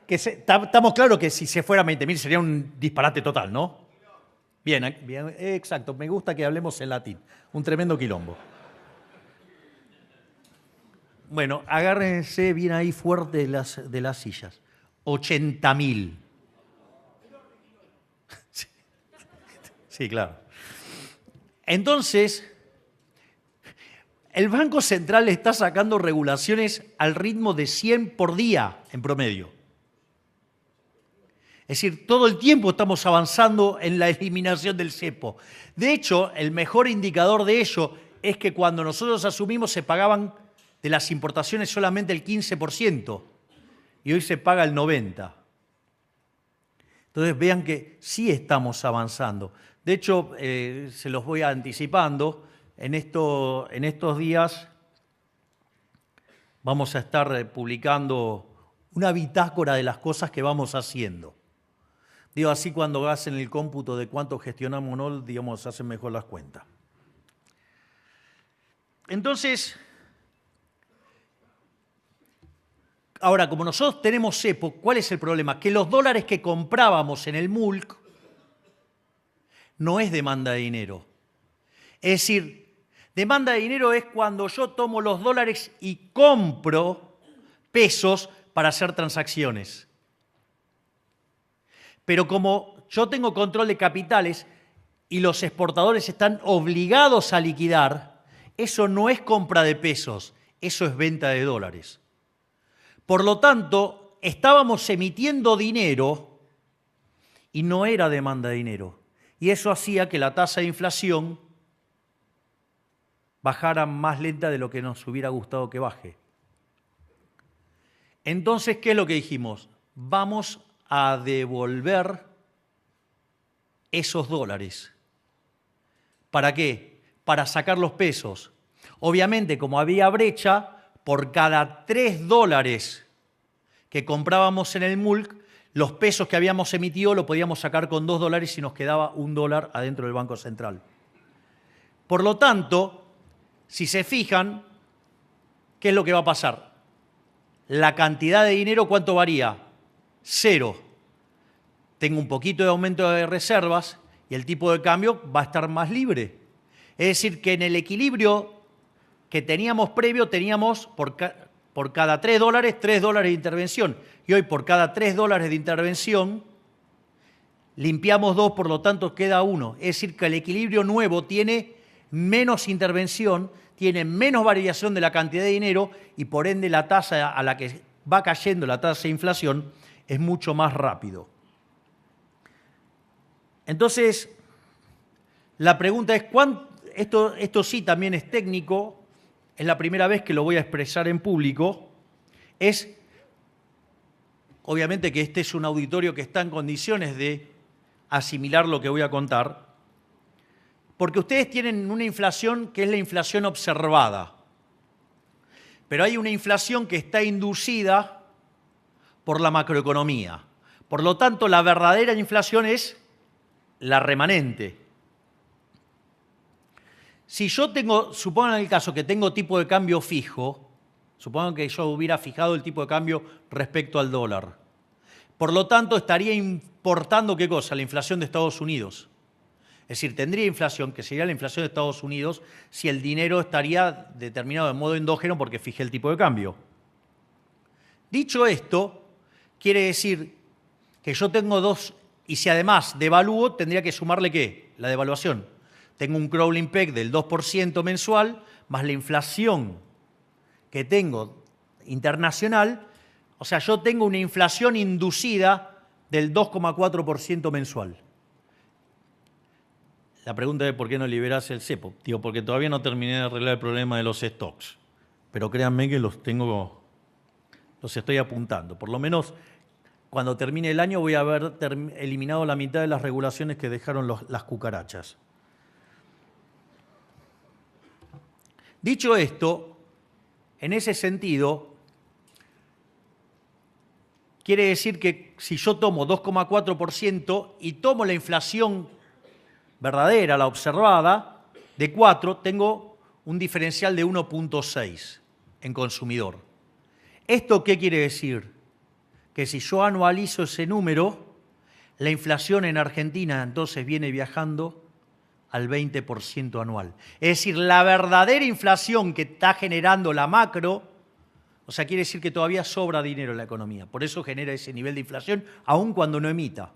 Estamos claros que si se fuera 20.000 sería un disparate total, ¿no? Bien, exacto. Me gusta que hablemos en latín. Un tremendo quilombo. Bueno, agárrense bien ahí fuerte de las sillas. 80.000. Sí, claro. Entonces, el Banco Central está sacando regulaciones al ritmo de 100 por día en promedio. Es decir, todo el tiempo estamos avanzando en la eliminación del cepo. De hecho, el mejor indicador de ello es que cuando nosotros asumimos se pagaban de las importaciones solamente el 15% y hoy se paga el 90%. Entonces vean que sí estamos avanzando. De hecho, se los voy anticipando, en estos días vamos a estar publicando una bitácora de las cosas que vamos haciendo. Digo, así cuando hacen el cómputo de cuánto gestionamos o no, digamos, hacen mejor las cuentas. Entonces, ahora, como nosotros tenemos cepo, ¿cuál es el problema? Que los dólares que comprábamos en el MULC no es demanda de dinero. Es decir, demanda de dinero es cuando yo tomo los dólares y compro pesos para hacer transacciones. Pero como yo tengo control de capitales y los exportadores están obligados a liquidar, Eso no es compra de pesos, eso es venta de dólares. Por lo tanto, estábamos emitiendo dinero y no era demanda de dinero. Y eso hacía que la tasa de inflación bajara más lenta de lo que nos hubiera gustado que baje. Entonces, ¿qué es lo que dijimos? Vamos a devolver esos dólares. ¿Para qué? Para sacar los pesos. Obviamente, como había brecha, por cada 3 dólares que comprábamos en el MULC, los pesos que habíamos emitido lo podíamos sacar con 2 dólares y nos quedaba $1 adentro del Banco Central. Por lo tanto, si se fijan, ¿qué es lo que va a pasar? La cantidad de dinero, ¿cuánto varía? 0. Tengo un poquito de aumento de reservas y el tipo de cambio va a estar más libre. Es decir, que en el equilibrio que teníamos previo, teníamos por cada 3 dólares, 3 dólares de intervención. Y hoy por cada 3 dólares de intervención, limpiamos 2, por lo tanto queda 1. Es decir, que el equilibrio nuevo tiene menos intervención, tiene menos variación de la cantidad de dinero y por ende la tasa a la que va cayendo la tasa de inflación es mucho más rápido. Entonces, la pregunta es, esto sí también es técnico, es la primera vez que lo voy a expresar en público, es, obviamente que este es un auditorio que está en condiciones de asimilar lo que voy a contar, porque ustedes tienen una inflación que es la inflación observada, pero hay una inflación que está inducida por la macroeconomía. Por lo tanto, la verdadera inflación es la remanente. Si yo tengo, supongan el caso que tengo tipo de cambio fijo, supongan que yo hubiera fijado el tipo de cambio respecto al dólar. Por lo tanto, estaría importando ¿qué cosa? La inflación de Estados Unidos. Es decir, tendría inflación, que sería la inflación de Estados Unidos, si el dinero estaría determinado de modo endógeno porque fijé el tipo de cambio. Dicho esto, quiere decir que yo tengo dos, y si además devalúo, tendría que sumarle ¿qué? La devaluación. Tengo un crawling peg del 2% mensual, más la inflación que tengo internacional, o sea, yo tengo una inflación inducida del 2,4% mensual. La pregunta es ¿por qué no liberás el cepo? Digo, porque todavía no terminé de arreglar el problema de los stocks. Pero créanme que los estoy apuntando. Por lo menos cuando termine el año voy a haber eliminado la mitad de las regulaciones que dejaron las cucarachas. Dicho esto, en ese sentido, quiere decir que si yo tomo 2,4% y tomo la inflación verdadera, la observada, de 4, tengo un diferencial de 1,6 en consumidor. ¿Esto qué quiere decir? Que si yo anualizo ese número, la inflación en Argentina entonces viene viajando al 20% anual. Es decir, la verdadera inflación que está generando la macro, o sea, quiere decir que todavía sobra dinero en la economía. Por eso genera ese nivel de inflación, aun cuando no emita.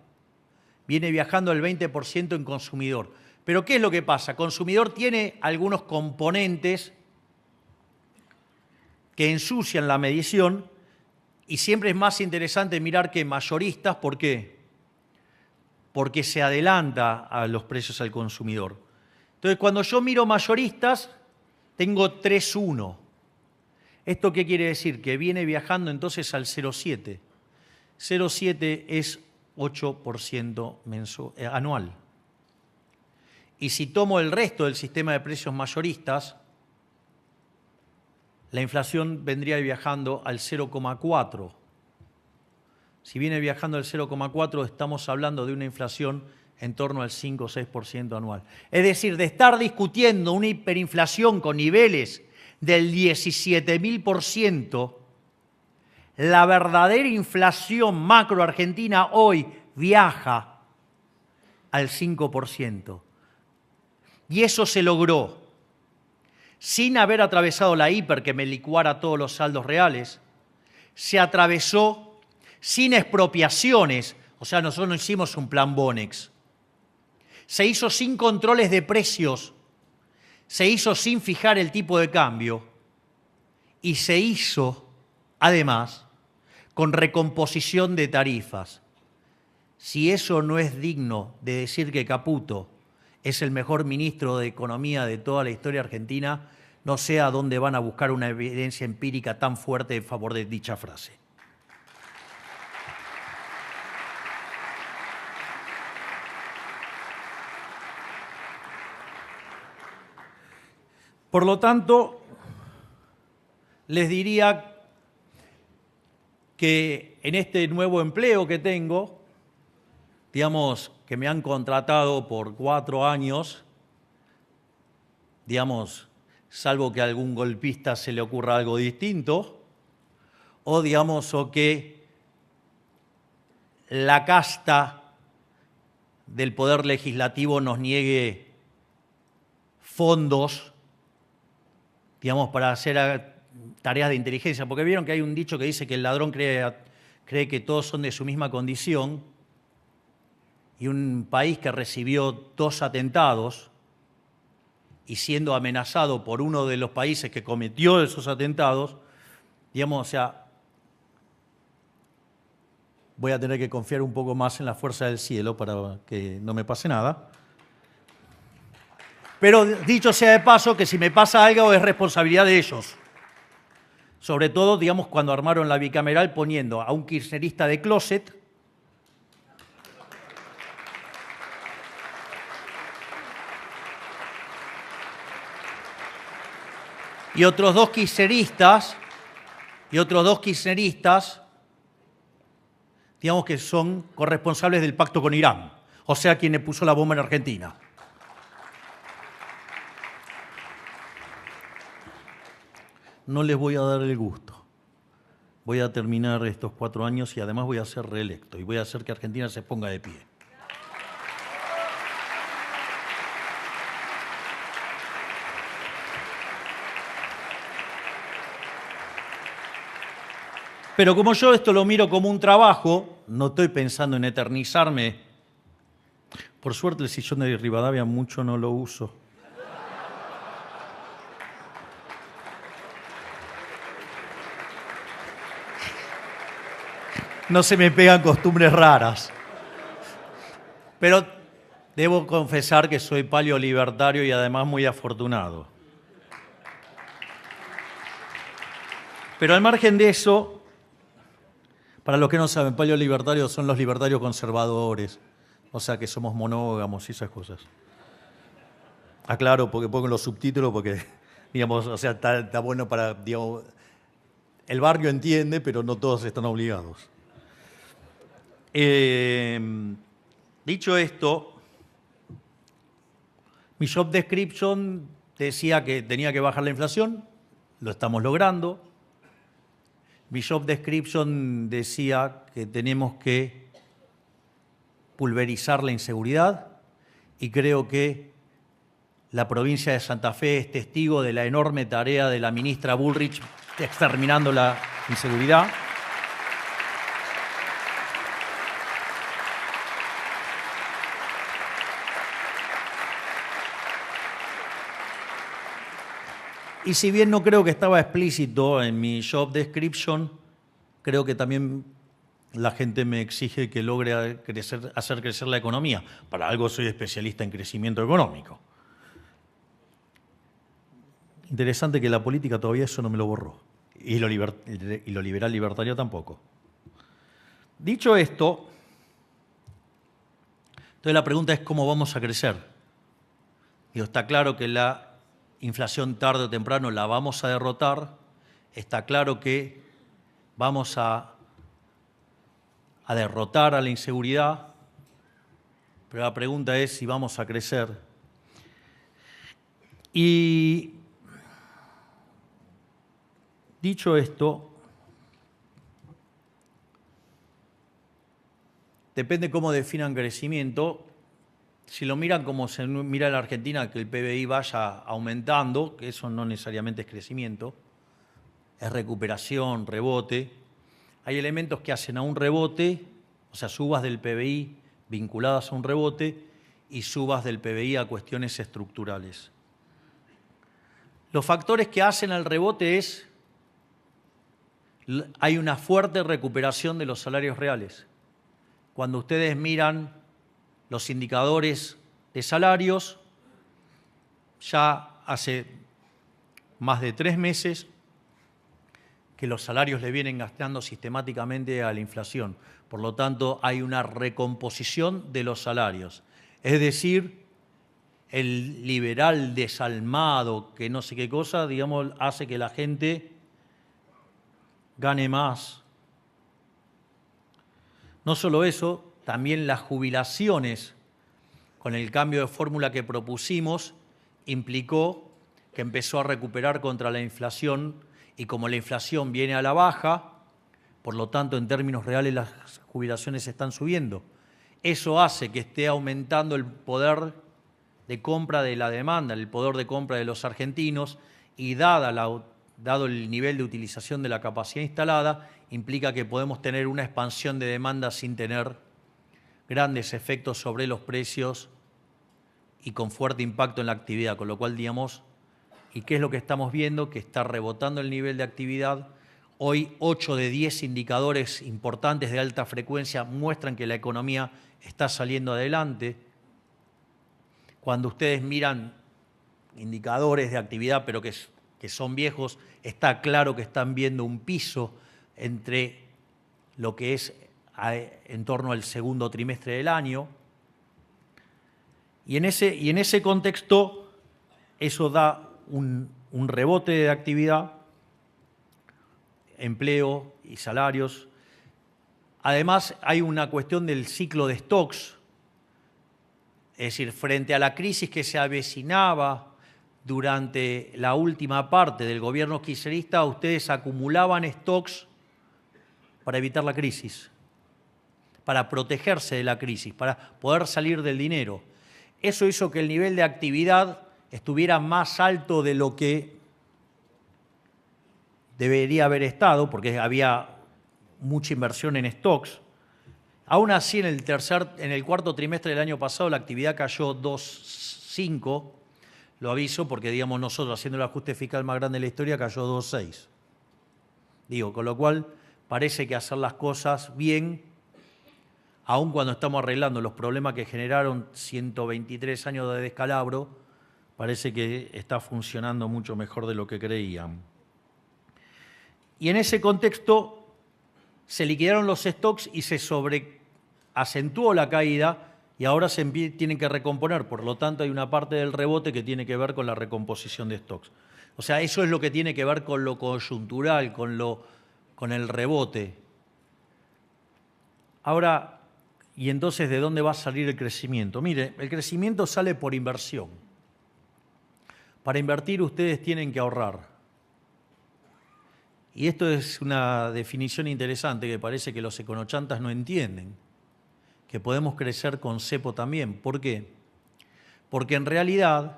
Viene viajando al 20% en consumidor. Pero ¿qué es lo que pasa? Consumidor tiene algunos componentes que ensucian la medición y siempre es más interesante mirar que mayoristas. ¿Por qué? Porque se adelanta a los precios al consumidor. Entonces, cuando yo miro mayoristas, tengo 3,1. ¿Esto qué quiere decir? Que viene viajando entonces al 0,7. 0,7 es 8% anual. Y si tomo el resto del sistema de precios mayoristas, la inflación vendría viajando al 0,4. Si viene viajando al 0,4, estamos hablando de una inflación en torno al 5 o 6% anual. Es decir, de estar discutiendo una hiperinflación con niveles del 17.000%, la verdadera inflación macro argentina hoy viaja al 5%. Y eso se logró sin haber atravesado la hiper que me licuara todos los saldos reales. Se atravesó sin expropiaciones, o sea, nosotros no hicimos un plan Bonex. Se hizo sin controles de precios, se hizo sin fijar el tipo de cambio y se hizo, además, con recomposición de tarifas. Si eso no es digno de decir que Caputo es el mejor ministro de Economía de toda la historia argentina, no sé a dónde van a buscar una evidencia empírica tan fuerte en favor de dicha frase. Por lo tanto, les diría que en este nuevo empleo que tengo, digamos, que me han contratado por 4 años, digamos, salvo que a algún golpista se le ocurra algo distinto, o digamos, o que la casta del Poder Legislativo nos niegue fondos, digamos, para hacer tareas de inteligencia, porque vieron que hay un dicho que dice que el ladrón cree que todos son de su misma condición, y un país que recibió 2 atentados y siendo amenazado por uno de los países que cometió esos atentados, digamos, o sea, voy a tener que confiar un poco más en la fuerza del cielo para que no me pase nada. Pero dicho sea de paso, que si me pasa algo es responsabilidad de ellos. Sobre todo, digamos, cuando armaron la bicameral poniendo a un kirchnerista de closet y otros dos kirchneristas, digamos que son corresponsables del pacto con Irán, o sea, quien le puso la bomba en Argentina. No les voy a dar el gusto. Voy a terminar estos 4 años y además voy a ser reelecto y voy a hacer que Argentina se ponga de pie. Pero como yo esto lo miro como un trabajo, no estoy pensando en eternizarme. Por suerte el sillón de Rivadavia mucho no lo uso. No se me pegan costumbres raras. Pero debo confesar que soy paleolibertario y además muy afortunado. Pero al margen de eso, para los que no saben, paleolibertarios son los libertarios conservadores, o sea que somos monógamos y esas cosas. Aclaro, porque pongo los subtítulos, porque, digamos, o sea, está bueno para, digamos, el barrio entiende, pero no todos están obligados. Dicho esto, mi job description decía que tenía que bajar la inflación, lo estamos logrando. Mi job description decía que tenemos que pulverizar la inseguridad y creo que la provincia de Santa Fe es testigo de la enorme tarea de la ministra Bullrich exterminando la inseguridad. Y si bien no creo que estaba explícito en mi job description, creo que también la gente me exige que logre hacer crecer la economía. Para algo soy especialista en crecimiento económico. Interesante que la política todavía eso no me lo borró. Y lo liberal libertario tampoco. Dicho esto, entonces la pregunta es cómo vamos a crecer. Digo, está claro que la inflación tarde o temprano la vamos a derrotar, está claro que vamos a derrotar a la inseguridad, pero la pregunta es si vamos a crecer. Y dicho esto, depende cómo definan crecimiento. Si lo miran como se mira en la Argentina, que el PBI vaya aumentando, que eso no necesariamente es crecimiento, es recuperación, rebote. Hay elementos que hacen a un rebote, o sea, subas del PBI vinculadas a un rebote y subas del PBI a cuestiones estructurales. Los factores que hacen al rebote es, hay una fuerte recuperación de los salarios reales. Cuando ustedes miran los indicadores de salarios, ya hace más de 3 meses que los salarios le vienen gastando sistemáticamente a la inflación. Por lo tanto, hay una recomposición de los salarios. Es decir, el liberal desalmado, que no sé qué cosa, digamos, hace que la gente gane más. No solo eso, también las jubilaciones, con el cambio de fórmula que propusimos, implicó que empezó a recuperar contra la inflación, y como la inflación viene a la baja, por lo tanto, en términos reales las jubilaciones están subiendo. Eso hace que esté aumentando el poder de compra de la demanda, el poder de compra de los argentinos, y dado el nivel de utilización de la capacidad instalada, implica que podemos tener una expansión de demanda sin tener grandes efectos sobre los precios y con fuerte impacto en la actividad, con lo cual, digamos, ¿y qué es lo que estamos viendo? Que está rebotando el nivel de actividad. Hoy 8 de 10 indicadores importantes de alta frecuencia muestran que la economía está saliendo adelante. Cuando ustedes miran indicadores de actividad, pero que son viejos, está claro que están viendo un piso entre lo que es en torno al segundo trimestre del año. Y en ese contexto, eso da un rebote de actividad, empleo y salarios. Además, hay una cuestión del ciclo de stocks, es decir, frente a la crisis que se avecinaba durante la última parte del gobierno kirchnerista, ustedes acumulaban stocks para evitar la crisis, para protegerse de la crisis, para poder salir del dinero. Eso hizo que el nivel de actividad estuviera más alto de lo que debería haber estado, porque había mucha inversión en stocks. Aún así, en el cuarto trimestre del año pasado, la actividad cayó 2,5%. Lo aviso porque, digamos, nosotros, haciendo el ajuste fiscal más grande de la historia, cayó 2,6%. Digo, con lo cual, parece que hacer las cosas bien, aun cuando estamos arreglando los problemas que generaron 123 años de descalabro, parece que está funcionando mucho mejor de lo que creían. Y en ese contexto se liquidaron los stocks y se sobreacentuó la caída, y ahora se tienen que recomponer. Por lo tanto, hay una parte del rebote que tiene que ver con la recomposición de stocks. O sea, eso es lo que tiene que ver con lo coyuntural, con el rebote. Ahora, ¿y entonces de dónde va a salir el crecimiento? Mire, el crecimiento sale por inversión. Para invertir ustedes tienen que ahorrar. Y esto es una definición interesante que parece que los econochantas no entienden, que podemos crecer con cepo también. ¿Por qué? Porque en realidad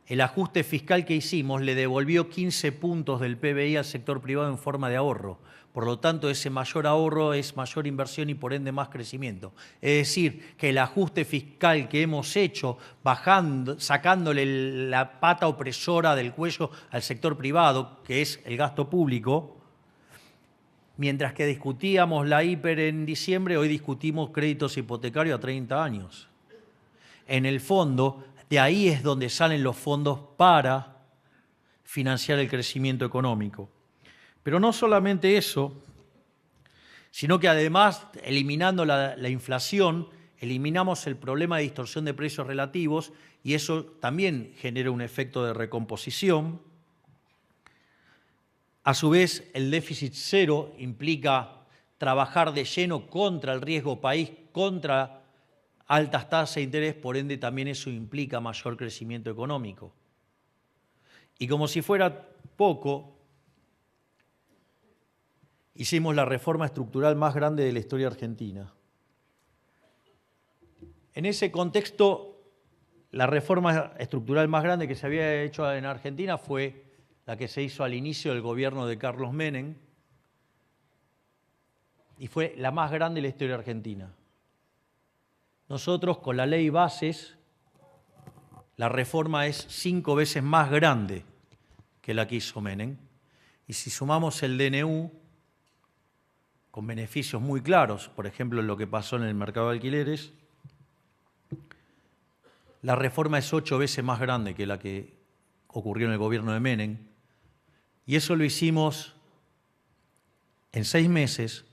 el ajuste fiscal que hicimos le devolvió 15 puntos del PBI al sector privado en forma de ahorro. Por lo tanto, ese mayor ahorro es mayor inversión y por ende más crecimiento. Es decir, que el ajuste fiscal que hemos hecho, sacándole la pata opresora del cuello al sector privado, que es el gasto público, mientras que discutíamos la hiper en diciembre, hoy discutimos créditos hipotecarios a 30 años. En el fondo, de ahí es donde salen los fondos para financiar el crecimiento económico. Pero no solamente eso, sino que además, eliminando la inflación, eliminamos el problema de distorsión de precios relativos, y eso también genera un efecto de recomposición. A su vez, el déficit cero implica trabajar de lleno contra el riesgo país, contra altas tasas de interés, por ende también eso implica mayor crecimiento económico. Y como si fuera poco, hicimos la reforma estructural más grande de la historia argentina. En ese contexto, la reforma estructural más grande que se había hecho en Argentina fue la que se hizo al inicio del gobierno de Carlos Menem, y fue la más grande de la historia argentina. Nosotros, con la ley Bases, la reforma es 5 veces más grande que la que hizo Menem. Y si sumamos el DNU, con beneficios muy claros, por ejemplo, lo que pasó en el mercado de alquileres, la reforma es 8 veces más grande que la que ocurrió en el gobierno de Menem, y eso lo hicimos en 6 meses,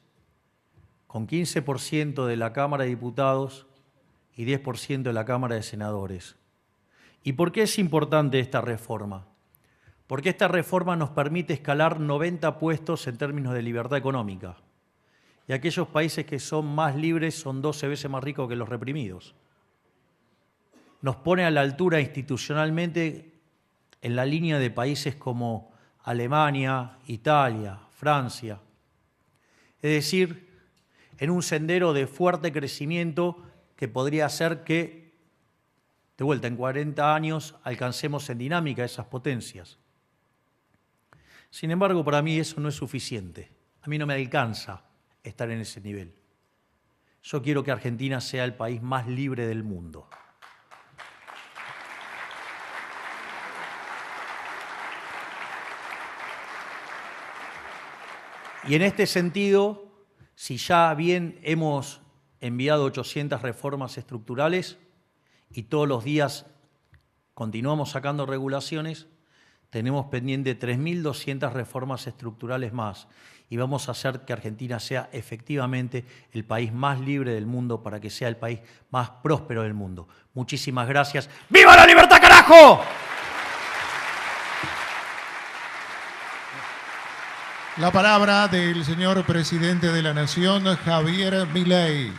con 15% de la Cámara de Diputados y 10% de la Cámara de Senadores. ¿Y por qué es importante esta reforma? Porque esta reforma nos permite escalar 90 puestos en términos de libertad económica. Y aquellos países que son más libres son 12 veces más ricos que los reprimidos. Nos pone a la altura institucionalmente en la línea de países como Alemania, Italia, Francia. Es decir, en un sendero de fuerte crecimiento que podría hacer que, de vuelta, en 40 años alcancemos en dinámica esas potencias. Sin embargo, para mí eso no es suficiente. A mí no me alcanza estar en ese nivel. Yo quiero que Argentina sea el país más libre del mundo. Y en este sentido, si ya bien hemos enviado 800 reformas estructurales y todos los días continuamos sacando regulaciones, tenemos pendiente 3.200 reformas estructurales más y vamos a hacer que Argentina sea efectivamente el país más libre del mundo para que sea el país más próspero del mundo. Muchísimas gracias. ¡Viva la libertad, carajo! La palabra del señor presidente de la Nación, Javier Milei.